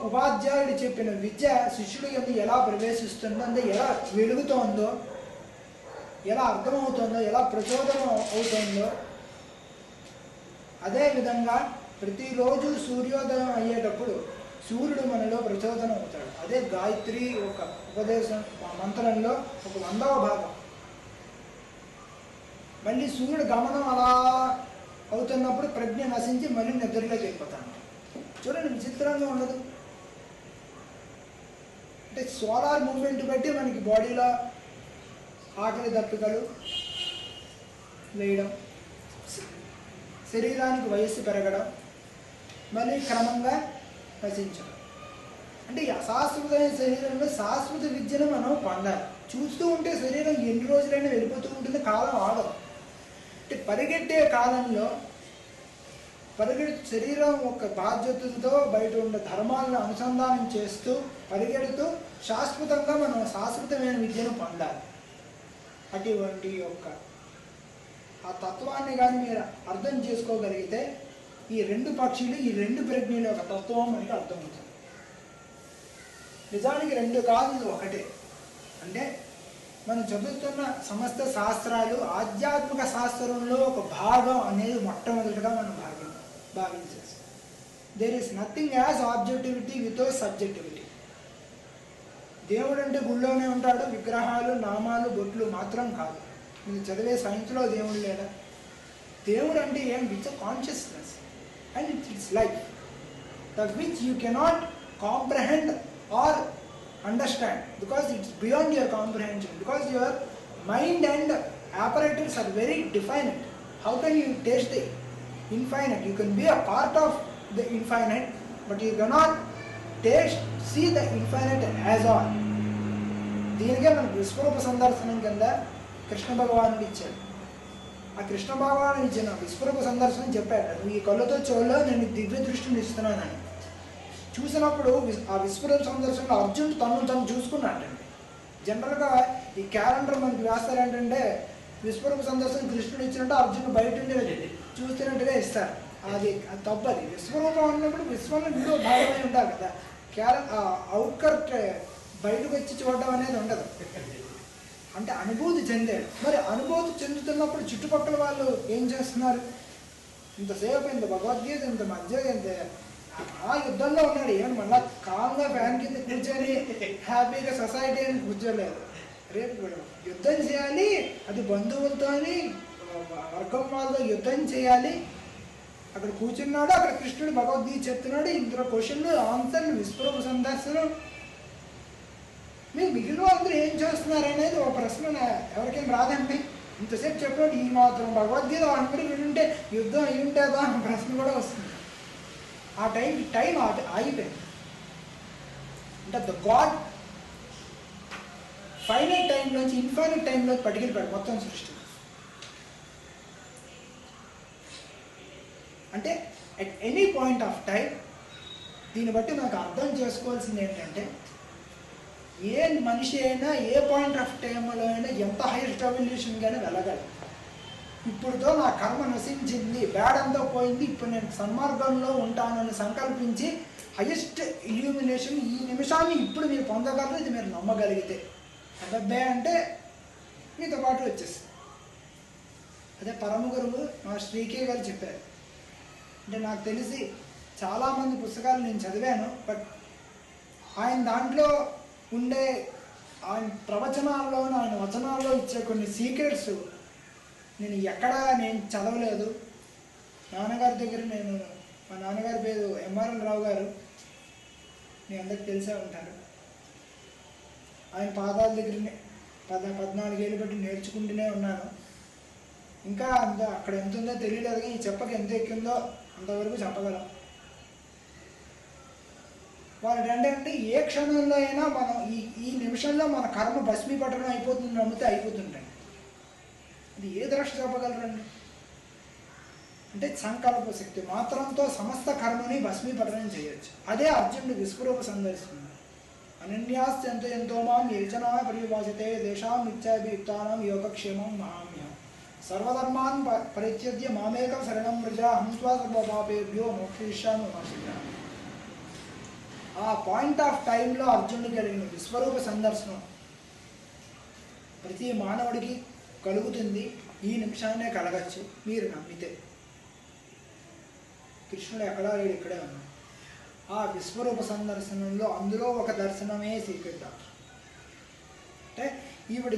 ఉపాధ్యాయుడు చెప్పిన విద్య శిష్యుడి యందు ఎలా ప్రవేశిస్తుందో, అంటే ఎలా వెలుగుతోందో, ఎలా అర్థమవుతుందో, ఎలా ప్రచోదనం అవుతుందో, అదేవిధంగా ప్రతిరోజు సూర్యోదయం అయ్యేటప్పుడు సూర్యుడు మనలో ప్రచోదనం అవుతాడు. అదే గాయత్రి ఒక ఉపదేశం మంత్రంలో ఒక 100వ భాగం. మళ్ళీ సూర్యుడు గమనం అలా అవుతున్నప్పుడు ప్రజ్ఞ నశించి మళ్ళీ నిద్రలోకి వెళ్ళిపోతాను. చూడండి, విచిత్రంగా ఉండదు. అంటే సోలార్ మూమెంట్ బట్టి మనకి బాడీలో ఆకలి దప్పికలు వేయడం, శరీరానికి వయస్సు పెరగడం, మళ్ళీ క్రమంగా నశించడం. అంటే ఈ అశాశ్వతమైన శరీరంలో శాశ్వత విద్యను మనం పొందాలి. చూస్తూ ఉంటే శరీరం ఎన్ని రోజులైనా వెళ్ళిపోతూ ఉంటుంది, కాలం ఆగదు. అంటే పరిగెట్టే కాలంలో శరీరం ఒక బాధ్యతలతో బయట ఉన్న ధర్మాలను అనుసంధానం చేస్తూ పరిగెడుతూ శాశ్వతంగా మనం శాశ్వతమైన విద్యను పొందాలి. అటువంటి ఆ తత్వాన్ని కానీ మీరు అర్థం చేసుకోగలిగితే ఈ రెండు పక్షులు, ఈ రెండు ప్రజ్ఞల యొక్క తత్వం మనకి అర్థమవుతుంది. నిజానికి రెండు కాదు, ఇది ఒకటే. అంటే మనం చదువుతున్న సమస్త శాస్త్రాలు ఆధ్యాత్మిక శాస్త్రంలో ఒక భాగం అనేది మొట్టమొదటిగా మనం భావించేసి. There is nothing as objectivity without subjectivity. దేవుడు అంటే గుళ్ళోనే ఉంటాడు, విగ్రహాలు, నామాలు, బొట్లు మాత్రం కాదు. మీరు చదివే సైన్స్లో దేవుడు లేడా? దేవుడు అంటే ఏం? With consciousness and its life the which you cannot comprehend or understand, because it's beyond your comprehension, because your mind and apparatus are very definite. How can you taste the infinite? You can be a part of the infinite, but you cannot see the infinite as all. దీనికే మనకు విశ్వరూప సందర్శనం కింద కృష్ణ భగవానుడు ఇచ్చాడు. ఆ కృష్ణ భగవానుడు ఇచ్చిన విశ్వరూప సందర్శనం చెప్పాడు, నువ్వు ఈ కళ్ళతో చూడలో నేను దివ్య దృష్టిని ఇస్తున్నానని. చూసినప్పుడు ఆ విశ్వరూప సందర్శనంలో అర్జునుడు తను చూసుకున్నాడండి. జనరల్గా ఈ క్యాలెండర్ మనకి వేస్తారేంటంటే విశ్వరూప సందర్శనం కృష్ణుడు ఇచ్చినట్టు అర్జునుడు బయట ఉండి చూస్తున్నట్టుగా ఇస్తారు. అది తప్పది. విశ్వరూపం అన్నప్పుడు విశ్వంలో వీడో భాగమై ఉండాలి కదా. అవుట్కట్ బయటకు వచ్చి చూడడం అనేది ఉండదు. అంటే అనుభూతి చెందాడు. మరి అనుభూతి చెందుతున్నప్పుడు చుట్టుపక్కల వాళ్ళు ఏం చేస్తున్నారు? ఇంతసేపు ఇంత భగవద్గీత, ఇంత మధ్య, ఇంత ఆ యుద్ధంలో ఉన్నాడు. ఏమని మళ్ళా కామ్గా ఫ్యాన్ కింద కూర్చొని హ్యాపీగా సొసైటీ అని కూర్చోలేదు. రేపు యుద్ధం చేయాలి, అది బంధువులతో వర్గం వాళ్ళతో యుద్ధం చేయాలి. అక్కడ కూర్చున్నాడు, అక్కడ కృష్ణుడు భగవద్గీత చెప్తున్నాడు, ఇందులో క్వశ్చన్లు ఆన్సర్లు విశ్వరూప సందర్శనం. మీరు మిగిలిన అందరూ ఏం చేస్తున్నారు అనేది ఒక ప్రశ్న ఎవరికైనా రాదండి. ఇంతసేపు చెప్పినట్టు ఈ మాత్రం భగవద్గీత అందరూ వింటే యుద్ధం అయి ఉంటేదా అన్న ప్రశ్న కూడా వస్తుంది. ఆ టైం ఆగిపోయింది. అంటే ద గాడ్ ఫైనల్ టైంలోంచి ఇన్ఫైనట్ టైంలోకి పట్టుకెళ్ళిపోయాడు మొత్తం సృష్టి. అంటే at any point of time దీన్ని బట్టి మనకు అర్థం చేసుకోవాల్సింది ఏంటంటే, ఏ మనిషి అయినా ఏ పాయింట్ ఆఫ్ టైంలో అయినా ఎంత హైయెస్ట్ రెవల్యూషన్గానే వెళ్ళగలరు. ఇప్పుడుతో నా కర్మ నశించింది, బ్యాడ్ అంతా పోయింది, ఇప్పుడు నేను సన్మార్గంలో ఉంటానని సంకల్పించి హైయెస్ట్ ఇల్యూమినేషన్ ఈ నిమిషాన్ని ఇప్పుడు మీరు పొందగలరు. ఇది మీరు నమ్మగలిగితే అదబ్బే అంటే మీతో పాటు వచ్చేస్తుంది. అదే పరమ గురువు మా శ్రీకే గారు చెప్పారు. అంటే నాకు తెలిసి చాలామంది పుస్తకాలు నేను చదివాను, బట్ ఆయన దాంట్లో ఉండే ఆయన ప్రవచనాల్లో ఆయన వచనాల్లో ఇచ్చే కొన్ని సీక్రెట్స్ నేను ఎక్కడా చదవలేదు. నాన్నగారి దగ్గర మా నాన్నగారి పేరు ఎంఆర్ఎల్ రావు గారు, మీ అందరికి తెలిసే ఉంటారు. ఆయన పాదాల దగ్గర 14 ఏళ్ళు బట్టి నేర్చుకుంటూనే ఉన్నాను. ఇంకా అక్కడ ఎంత ఉందో తెలియలేదు, కానీ ఈ చెప్పకి ఎంత ఎక్కిందో అంతవరకు చెప్పగలం. వాళ్ళు ఏంటంటే ఏ క్షణంలో అయినా మనం ఈ నిమిషంలో మన కర్మ భస్మీపట్టడం అయిపోతుంది నమ్మితే అయిపోతుంటాయి. అది ఏ ద్రష్ట చెప్పగలరండి? అంటే సంకల్ప శక్తి మాత్రంతో సమస్త కర్మని భస్మీపట్టడం చేయొచ్చు. అదే అర్జునుడు విశ్వరూప సందర్శిస్తుంది. అనన్యాస్ ఎంతో మాం యోజనా పరిభాషతే దేశాం మిథ్యాభియుక్తానాం యోగక్షేమం మహామ్యం సర్వధర్మాన్ పరిత్యజ్య మామేకం శరణం వ్రజ హంస్వా సర్వపాపేభ్యో మోక్షయిష్యామి మా శీఘ్రం. ఆ పాయింట్ ఆఫ్ టైంలో అర్జునుడికి కలిగిన విశ్వరూప సందర్శనం ప్రతి మానవుడికి కలుగుతుంది. ఈ నిమిషాన్నే కలగచ్చు మీరు నమ్మితే. కృష్ణుడు ఎక్కడా లేడు, ఇక్కడే ఉన్నాడు. ఆ విశ్వరూప సందర్శనంలో అందులో ఒక దర్శనమే సీక్రెట్ డాక్టర్. అంటే ఈవిడ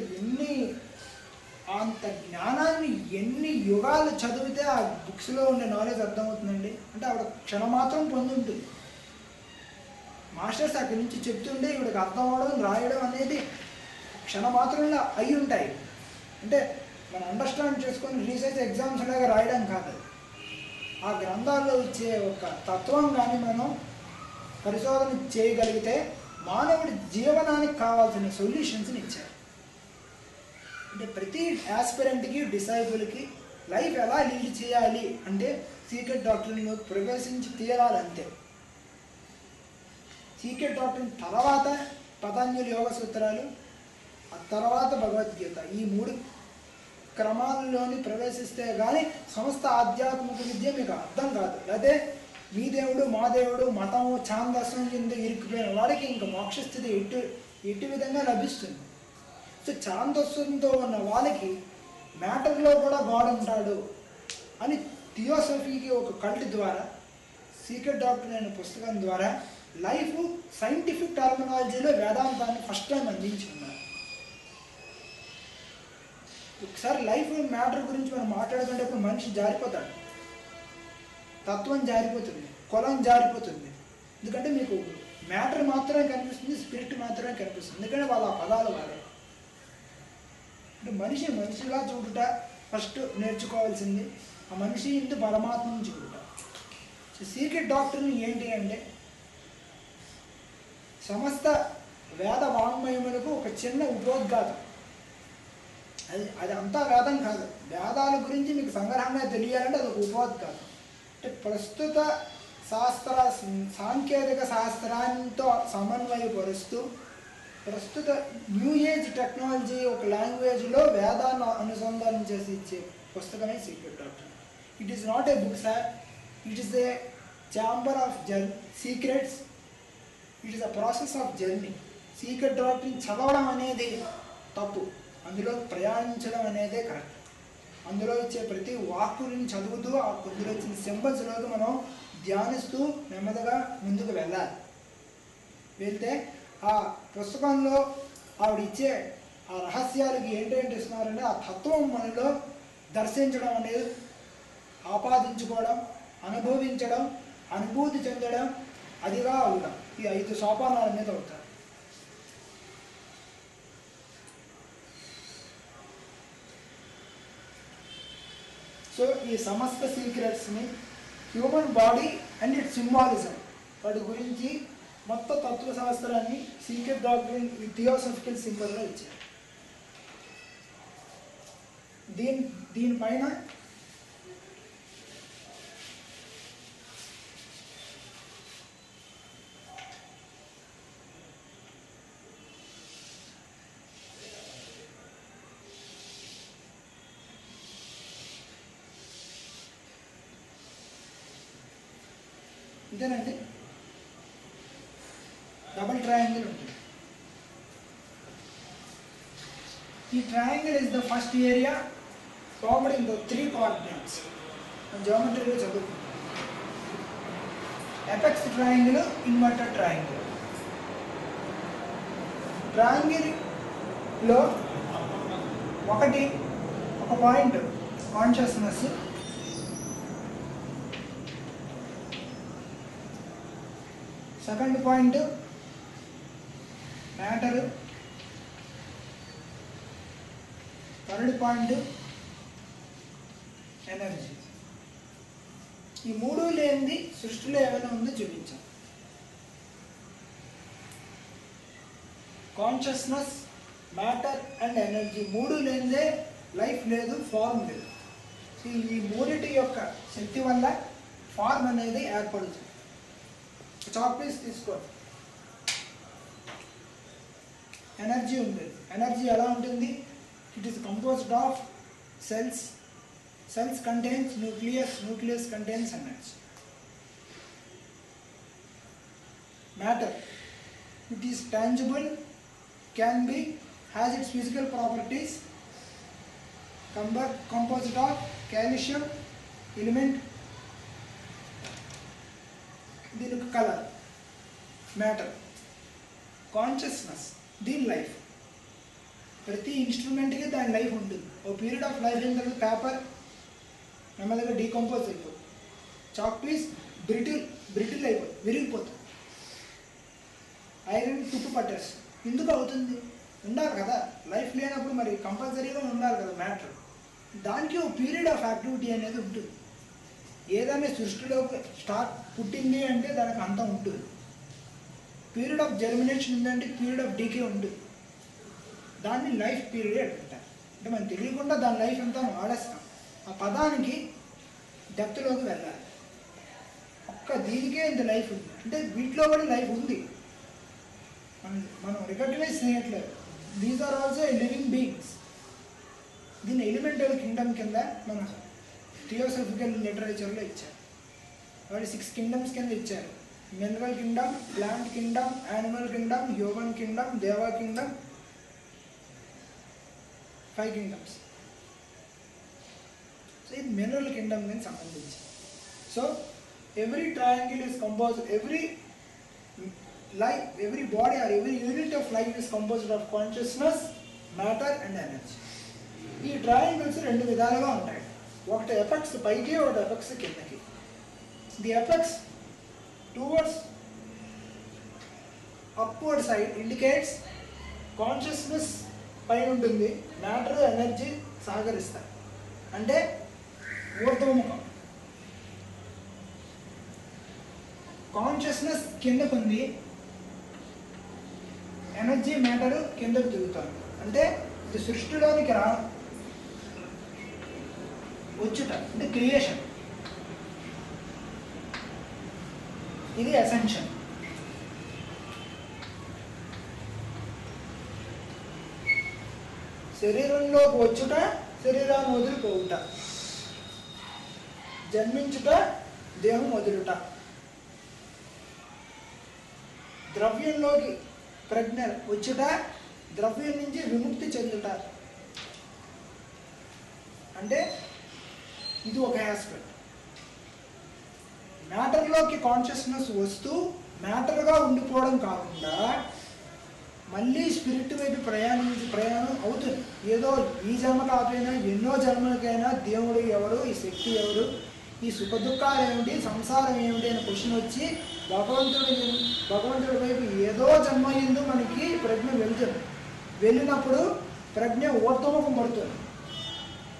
అంత జ్ఞానాన్ని ఎన్ని యుగాలు చదివితే ఆ బుక్స్లో ఉండే నాలెడ్జ్ అర్థమవుతుందండి. అంటే ఆవిడ క్షణమాత్రం పొంది ఉంటుంది. మాస్టర్స్ అక్కడి నుంచి చెప్తుంటే ఈవిడకి అర్థం అవడం రాయడం అనేది క్షణమాత్రంలో అయి ఉంటాయి. అంటే మనం అండర్స్టాండ్ చేసుకొని రీసెర్చ్ ఎగ్జామ్స్ లాగా రాయడం కాదు. ఆ గ్రంథాల్లో ఇచ్చే ఒక తత్వం కానీ మనం పరిశోధన చేయగలిగితే మానవుడి జీవనానికి కావాల్సిన సొల్యూషన్స్ని ఇచ్చారు. అంటే ప్రతి ఆస్పిరెంట్కి డిసైబుల్కి లైఫ్ ఎలా లీడ్ చేయాలి అంటే సీక్రెట్ డాక్టర్ని ప్రవేశించి తీరాలంతే. సీక్రెట్ డాక్టర్ తర్వాత పతంజలి యోగ సూత్రాలు, ఆ తర్వాత భగవద్గీత, ఈ 3 క్రమాల్లోని ప్రవేశిస్తే కానీ సమస్త ఆధ్యాత్మిక విద్య మీకు అర్థం కాదు. అదే మీ దేవుడు మా దేవుడు మతము ఛాందస్సం కింద ఇరుక్కుపోయిన వాడికి ఇంకా మోక్షస్థితి ఎటు విధంగా లభిస్తుంది. సో ఛాందస్సంతో ఉన్న వాళ్ళకి మ్యాటర్లో కూడా గాడ్ ఉంటాడు అని థియోసఫీకి ఒక కల్ట్ ద్వారా సీక్రెట్ డాక్టర్ అనే పుస్తకం ద్వారా లైఫ్ సైంటిఫిక్ టర్మినాలజీలో వేదాంతాన్ని ఫస్ట్ టైం అందించి ఉన్నారు. ఒకసారి లైఫ్ మ్యాటర్ గురించి మనం మాట్లాడుకునేటప్పుడు మనిషి జారిపోతాడు, తత్వం జారిపోతుంది, కులం జారిపోతుంది. ఎందుకంటే మీకు మ్యాటర్ మాత్రమే కనిపిస్తుంది, స్పిరిట్ మాత్రమే కనిపిస్తుంది. ఎందుకంటే వాళ్ళ ఆ పదాలు వాడారు. అంటే మనిషిలా చూడుట ఫస్ట్ నేర్చుకోవాల్సింది. ఆ మనిషి ఇందు పరమాత్మని చూడుట. సో సీక్రెట్ డాక్టర్ని ఏంటి అంటే సమస్త వేద వాంగ్మయములకు ఒక చిన్న ఉపోద్ఘాతం. అది అంతా వేదం కాదు. వేదాల గురించి మీకు సంగ్రహంగా తెలియాలంటే అది ఒక ఉపోద్ఘాతం. అంటే ప్రస్తుత సాంకేతిక శాస్త్రాంతో సమన్వయపరుస్తూ ప్రస్తుత న్యూ ఏజ్ టెక్నాలజీ ఒక లాంగ్వేజ్లో వేదాన్ని అనుసంధానం చేసి ఇచ్చే పుస్తకమే secret doctor. It is not a book sir, it is a chamber of secrets. It is a process of journey. Secret డాక్టర్ని చదవడం అనేది తప్పు, అందులో ప్రయాణించడం అనేదే కరెక్ట్. అందులో ఇచ్చే ప్రతి వాక్కుని చదువుతూ అందులో ఇచ్చిన సింబల్స్లోకి మనం ధ్యానిస్తూ నెమ్మదిగా ముందుకు వెళ్ళాలి. వెళ్తే ఆ పుస్తకంలో ఆవిడ ఇచ్చే ఆ రహస్యాలకి ఏంటేంటి ఇస్తున్నారంటే ఆ తత్వం మనలో దర్శించడం అనేది, ఆపాదించుకోవడం, అనుభవించడం, అనుభూతి చెందడం, అదిగా అవడం. ఈ 5 సోపానాల మీద అవుతారు. సో ఈ సమస్త సీక్రెట్స్ని, human body and it symbolism, వాటి గురించి మొత్తం తత్వశాస్త్రాన్ని సీక్రెట్ డాక్ట్రిన్ ఈ థియోసఫికల్ సింబల్లో ఇచ్చారు. దీనిపైన ఇదేనండి డబుల్ ట్రయాంగిల్ ఉంటుంది. ఈ triangle is the first area formed in the 3 coordinates. జియోమెట్రీలో చదువుకుంటాం. Apex triangle, inverted triangle. ట్రయాంగిల్లో ఒక point consciousness, second point matter, third point energy. ఈ 3 లేనిది సృష్టిలో ఏమైనా ఉందో చూపించాం. కాన్షియస్నెస్, మ్యాటర్ అండ్ ఎనర్జీ 3 లేనిదే లైఫ్ లేదు, ఫార్మ్ లేదు. ఈ 3 యొక్క శక్తి వల్ల ఫార్మ్ అనేది ఏర్పడుతుంది. చాక్ పీస్ తీసుకోండి. ఎనర్జీ ఉంది. ఎనర్జీ ఎలా ఉంటుంది? It is composed of cells. Cells contains nucleus. Nucleus contains energy. Matter, it is tangible, can be, has its physical properties, composed of calcium element. దీనికి కలర్. మ్యాటర్. కాన్షియస్నెస్, దీని life. ప్రతి ఇన్స్ట్రుమెంట్కి దాని life ఉంటుంది. ఓ period of life అయిన తర్వాత paper నెమ్మదిగా decompose అయిపోతుంది. Chalk piece brittle అయిపోతుంది, విరిగిపోతుంది. ఐరన్ తుప్పు పట్టేస్తుంది. ఎందుకు అవుతుంది? ఉండాలి కదా, లైఫ్ లేనప్పుడు మరి కంపల్సరీగా ఉండాలి కదా మ్యాటర్. దానికి ఓ పీరియడ్ ఆఫ్ యాక్టివిటీ అనేది ఉంటుంది. ఏదైనా సృష్టిలో పుట్టింది అంటే దానికి అంతం ఉంటుంది. పీరియడ్ ఆఫ్ జర్మినేషన్ ఉందంటే పీరియడ్ ఆఫ్ డీకే ఉంటుంది. దాన్ని లైఫ్ పీరియడ్ అంటారు. అంటే మనం తెలియకుండా దాని లైఫ్ అంతా వాడేస్తాం. ఆ పదానికి డెప్త్లోకి వెళ్ళాలి. దీనికే ఇంత లైఫ్ ఉంది అంటే వీటిలో కూడా లైఫ్ ఉంది, మనం రికగ్నైజ్ చేయట్లేదు. These are also living beings. దీన్ని ఎలిమెంటల్ కింగ్డమ్ కింద మన థియోసఫికల్ లిటరేచర్లో ఇచ్చారు. వాళ్ళు 6 కింగ్డమ్స్ కింద ఇచ్చారు. Mineral Kingdom, plant Kingdom, animal Kingdom, human Kingdom, దేవా కింగ్డమ్, 5 కింగ్డమ్స్. సో ఇది మినరల్ కింగ్డమ్ కి సంబంధించి. So every triangle is composed, every body or every unit of life is composed of consciousness, matter and energy. ఈ triangles 2 విధాలుగా ఉంటాయి. ఒకటి effects పైకి, ఒకటి ఎఫెక్ట్స్ కిందకి. The effects towards upward side indicates consciousness పైన ఉంటుంది, మ్యాటర్ ఎనర్జీ సహకరిస్తాయి. అంటే ఊర్ధ్వముఖం. కాన్షియస్నెస్ కిందకు ఉంది, ఎనర్జీ మ్యాటర్ కిందకు తిరుగుతారు. అంటే ఇది సృష్టిలోనికి వచ్చుట అంటే క్రియేషన్. ఇది అసెన్షన్. శరీరంలోకి వచ్చుట, శరీరాన్ని వదిలిపోవుట. జన్మించుట, దేహం వదులుట. ద్రవ్యంలోకి ప్రజ్ఞ వచ్చుట, ద్రవ్యం నుంచి విముక్తి చెందుట. అంటే ఇది ఒక ఆస్పెక్ట్. మ్యాటర్లోకి కాన్షియస్నెస్ వస్తూ మ్యాటర్గా ఉండిపోవడం కాకుండా మళ్ళీ స్పిరిట్ వైపు ప్రయాణం అవుతుంది. ఏదో ఈ జన్మ కాకపోయినా ఎన్నో జన్మలకైనా దేవుడు ఎవరు, ఈ శక్తి ఎవరు, ఈ సుఖ దుఃఖాలు ఏమిటి, సంసారం ఏమిటి అనే క్వశ్చన్ వచ్చి భగవంతుడి వైపు ఏదో జన్మ ఎందు మనకి ప్రజ్ఞ వెళ్తుంది. వెళ్ళినప్పుడు ప్రజ్ఞ ఊర్ధముఖం పడుతుంది.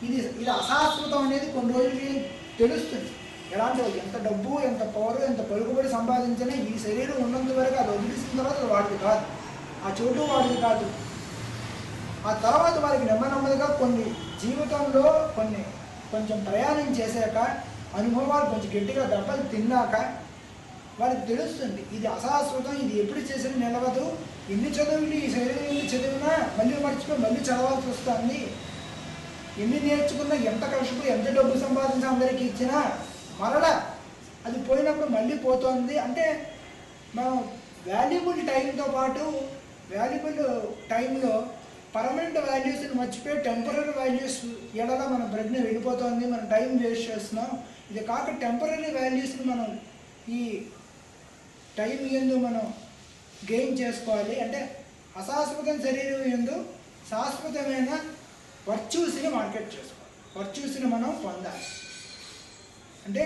ఇది అశాశ్వతం అనేది కొన్ని రోజులకి తెలుస్తుంది. ఎలాంటి ఎంత డబ్బు, ఎంత పవర్, ఎంత పలుకుబడి సంపాదించినా ఈ శరీరం ఉన్నంత వరకు అది వదిలేసిన తర్వాత అది వాడిది కాదు, ఆ చోటు వాడిది కాదు. ఆ తర్వాత వారికి నెమ్మదిగా కొన్ని జీవితంలో కొంచెం ప్రయాణం చేశాక, అనుభవాలు కొంచెం గట్టిగా దెబ్బలు తిన్నాక వారికి తెలుస్తుంది ఇది అశాశ్వతం, ఇది ఎప్పుడు చేసినా నిలవదు. ఎన్ని చదువులు ఈ శరీరం ఎన్ని చదివినా మళ్ళీ మర్చిపోయి మళ్ళీ చదవాల్సి వస్తుంది. ఎన్ని నేర్చుకున్నా, ఎంత కష్టపడి ఎంత డబ్బు సంపాదించి అందరికీ ఇచ్చినా మరలా అది పోయినప్పుడు మళ్ళీ పోతుంది. అంటే మనం వాల్యుబుల్ టైంతో పాటు వాల్యుబుల్ టైంలో పర్మనెంట్ వాల్యూస్ని మర్చిపోయి టెంపరీ వాల్యూస్ ఎడలా మన ప్రజ్ఞ వెళ్ళిపోతుంది. మనం టైం వేస్ట్ చేస్తున్నాం. ఇది కాక టెంపరీ వాల్యూస్ని మనం ఈ టైం ఎందు మనం గెయిన్ చేసుకోవాలి. అంటే అశాశ్వతం శరీరం ఎందు శాశ్వతమైన వర్చ్యూస్ని మార్కెట్ చేసుకోవాలి. వర్చ్యూస్ని మనం పొందాలి. అంటే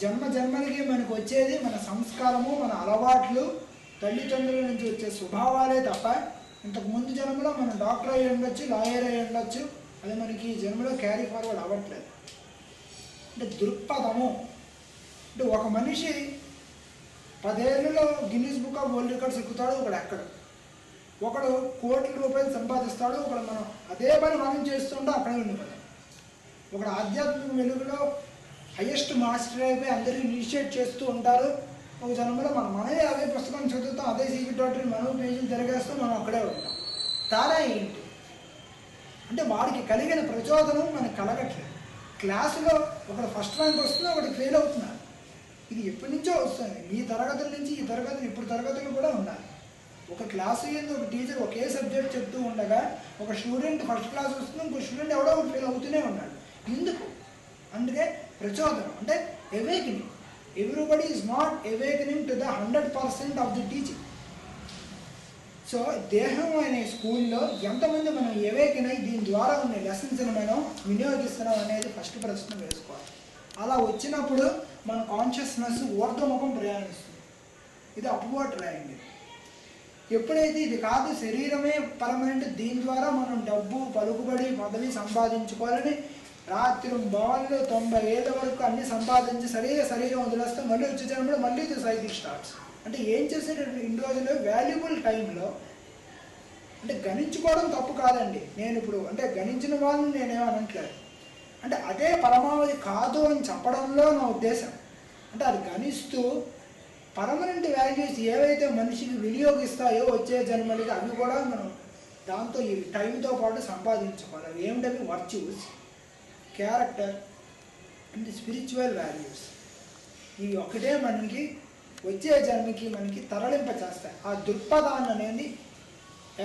జన్మలకి మనకు వచ్చేది మన సంస్కారము, మన అలవాట్లు, తల్లిదండ్రుల నుంచి వచ్చే స్వభావాలే తప్ప ఇంతకు ముందు జన్మలో మనం డాక్టర్ అయ్యి ఉండొచ్చు, లాయర్ అయ్యి ఉండొచ్చు, అది మనకి ఈ జన్మలో క్యారీ ఫార్వర్డ్ అవ్వట్లేదు. అంటే దృక్పథము. అంటే ఒక మనిషి 10 ఏళ్ళలో Guinness book of world records ఎక్కుతాడు, ఒకడు ఎక్కడు. ఒకడు కోట్ల రూపాయలు సంపాదిస్తాడు, ఒకడు మనం అదే పని మనం చేస్తుంటే అక్కడే ఉండిపోతాం. ఒకడు ఆధ్యాత్మిక వెలుగులో హైయెస్ట్ మాస్టర్ అయిపోయి అందరికీ ఇనిషియేట్ చేస్తూ ఉంటారు. ఒక జన్మలో మనమే అదే పుస్తకం చదువుతాం, అదే సీక్రెట్ డాక్టర్ని మనం పేజీలు తిరగేస్తాం, మనం అక్కడే ఉంటాం. తారా ఏంటి అంటే వాడికి కలిగిన ప్రచోదనం మనకు కలగట్లేదు. క్లాసులో ఒకడు ఫస్ట్ ర్యాంక్ వస్తుంది, ఒకటి ఫెయిల్ అవుతున్నారు. ఇది ఎప్పటి నుంచో వస్తుంది. మీ తరగతుల నుంచి ఈ తరగతులు ఇప్పుడు తరగతులు కూడా ఉండాలి. ఒక క్లాసు ఏంది ఒక టీచర్ ఒకే సబ్జెక్ట్ చెప్తూ ఉండగా ఒక స్టూడెంట్ ఫస్ట్ క్లాస్ వస్తుంది, ఇంకో స్టూడెంట్ ఎవడో ఒకటి ఫెయిల్ అవుతూనే ఉన్నాడు. ఎందుకు? అందుకే ప్రచోదనం. అంటే awakening. Everybody is not awakening to the 100% of the teaching. So దేహం అనే స్కూల్లో ఎంతమంది మనం అవేకన్ అయ్యి దీని ద్వారా ఉన్న లెసన్స్ని మనం వినియోగిస్తున్నాం అనేది ఫస్ట్ ప్రశ్న వేసుకోవాలి. అలా వచ్చినప్పుడు మన కాన్షియస్నెస్ ఊర్ధముఖం ప్రయాణిస్తుంది. ఇది అప్వర్డ్ ట్రయాంగిల్. ఎప్పుడైతే ఇది కాదు శరీరమే పర్మనెంట్, దీని ద్వారా మనం డబ్బు, పలుకుబడి, పదవి సంపాదించుకోవాలని రాత్రి బాల్లో 90 ఏళ్ళ వరకు అన్ని సంపాదించి శరీరం వదిలేస్తే మళ్ళీ వచ్చే జన్మలో మళ్ళీ ఇది సైకిల్ స్టార్ట్స్. అంటే ఏం చేసేట ఇన్ని రోజులు వాల్యుబుల్ టైంలో అంటే గణించుకోవడం తప్పు కాదండి. నేను ఇప్పుడు అంటే గణించిన వాళ్ళని నేనేమనట్లేదు. అంటే అదే పరమావధి కాదు అని చెప్పడంలో నా ఉద్దేశం. అంటే అది గణిస్తూ పర్మనెంట్ వాల్యూస్ ఏవైతే మనిషికి వినియోగిస్తాయో వచ్చే జన్మలకి అవి కూడా మనం దాంతో ఈ టైంతో పాటు సంపాదించుకోవాలి. అవి ఏమిటవి? Virtues, character and spiritual values. ఇవి ఒకటే మనకి వచ్చే జన్మకి మనకి తరలింప చేస్తాయి. ఆ దృక్పథాన్ని అనేది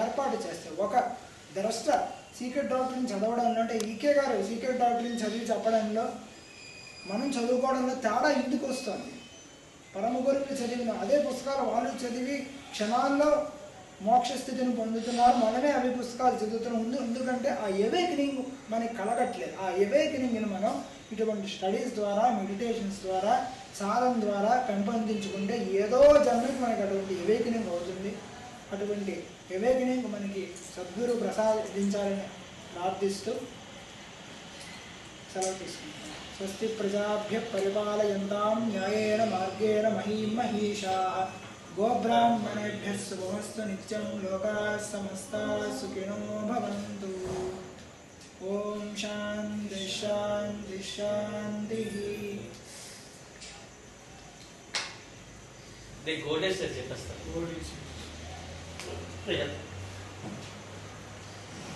ఏర్పాటు చేస్తాయి. ఒక ద్రష్ట సీక్రెట్ డాక్టర్ని చదవడంలో అంటే ఈకే గారు సీక్రెట్ డాక్టర్ని చదివి చెప్పడంలో మనం చదువుకోవడంలో తేడా ఎందుకు వస్తుంది? పరమ గురువులు చదివిన అదే పుస్తకాలు వాళ్ళు చదివి క్షణాల్లో మోక్షస్థితిని పొందుతున్నారు. మనమే అవి పుస్తకాలు చదువుతున్నాం. ఎందుకంటే ఆ అవేకనింగ్ మనకి కలగట్లేదు. ఆ అవేకనింగ్ని మనం ఇటువంటి స్టడీస్ ద్వారా, మెడిటేషన్స్ ద్వారా, సాధన ద్వారా పెంపొందించుకుంటే ఏదో జన్మకి మనకి అటువంటి అవేకనింగ్ అవుతుంది. అటువంటి అవేకనింగ్ మనకి సద్గురు ప్రసాదించాలని ప్రార్థిస్తూ సెలవు తీసుకుంటాం. స్వస్తి ప్రజాభ్య పరిపాలయంతాం న్యాయేన మార్గేణ మహీమహీషాః గోబ్రాహ్మణేభ్యः శుభమస్తు నిత్యం. లోకాः సమస్తాः సుఖినో భవంతు. ఓం శాంతి శాంతి శాంతి. చెప్పేస్తారు.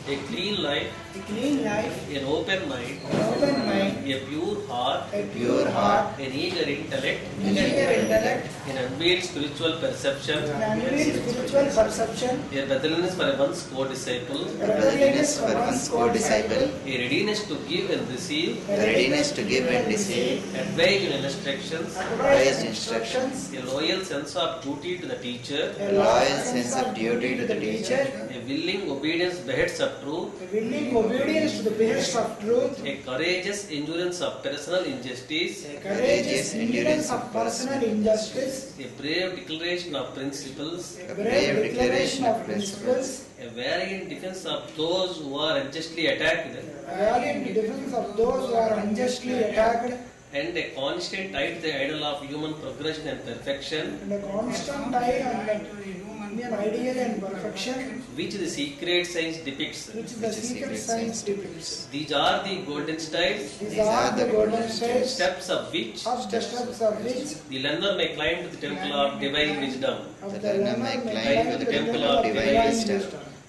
a clean life, a clean life, an open mind, an open mind, a pure heart, a pure heart, an eager intellect, an eager intellect, an unveiled spiritual perception, an unveiled spiritual perception, a readiness for one's co-disciple, a readiness for one's co-disciple, a readiness to give and receive, a readiness to give and receive, advice and instructions, advice and instructions, a loyal sense of duty to the teacher, a loyal sense of duty to the teacher, a willing obedience behests of truth, a willing obedience to the behest of truth, a courageous endurance of personal injustice, a courageous endurance of personal injustice, a brave declaration of principles, a brave declaration of principles, a valiant defense of those who are unjustly attacked, a valiant defense of those who are unjustly attacked, and a constant eye to the idol of human progression and perfection, and a constant eye on the human ideal and perfection, which the secret science depicts. which the secret science depicts. These are the golden styles, These are the golden steps, steps of which of the steps of which the learner may climb to the temple of divine wisdom. of the learner may climb to the temple of divine wisdom.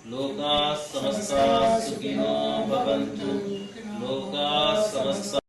Loka samasta sukhino bhavantu. Loka samasta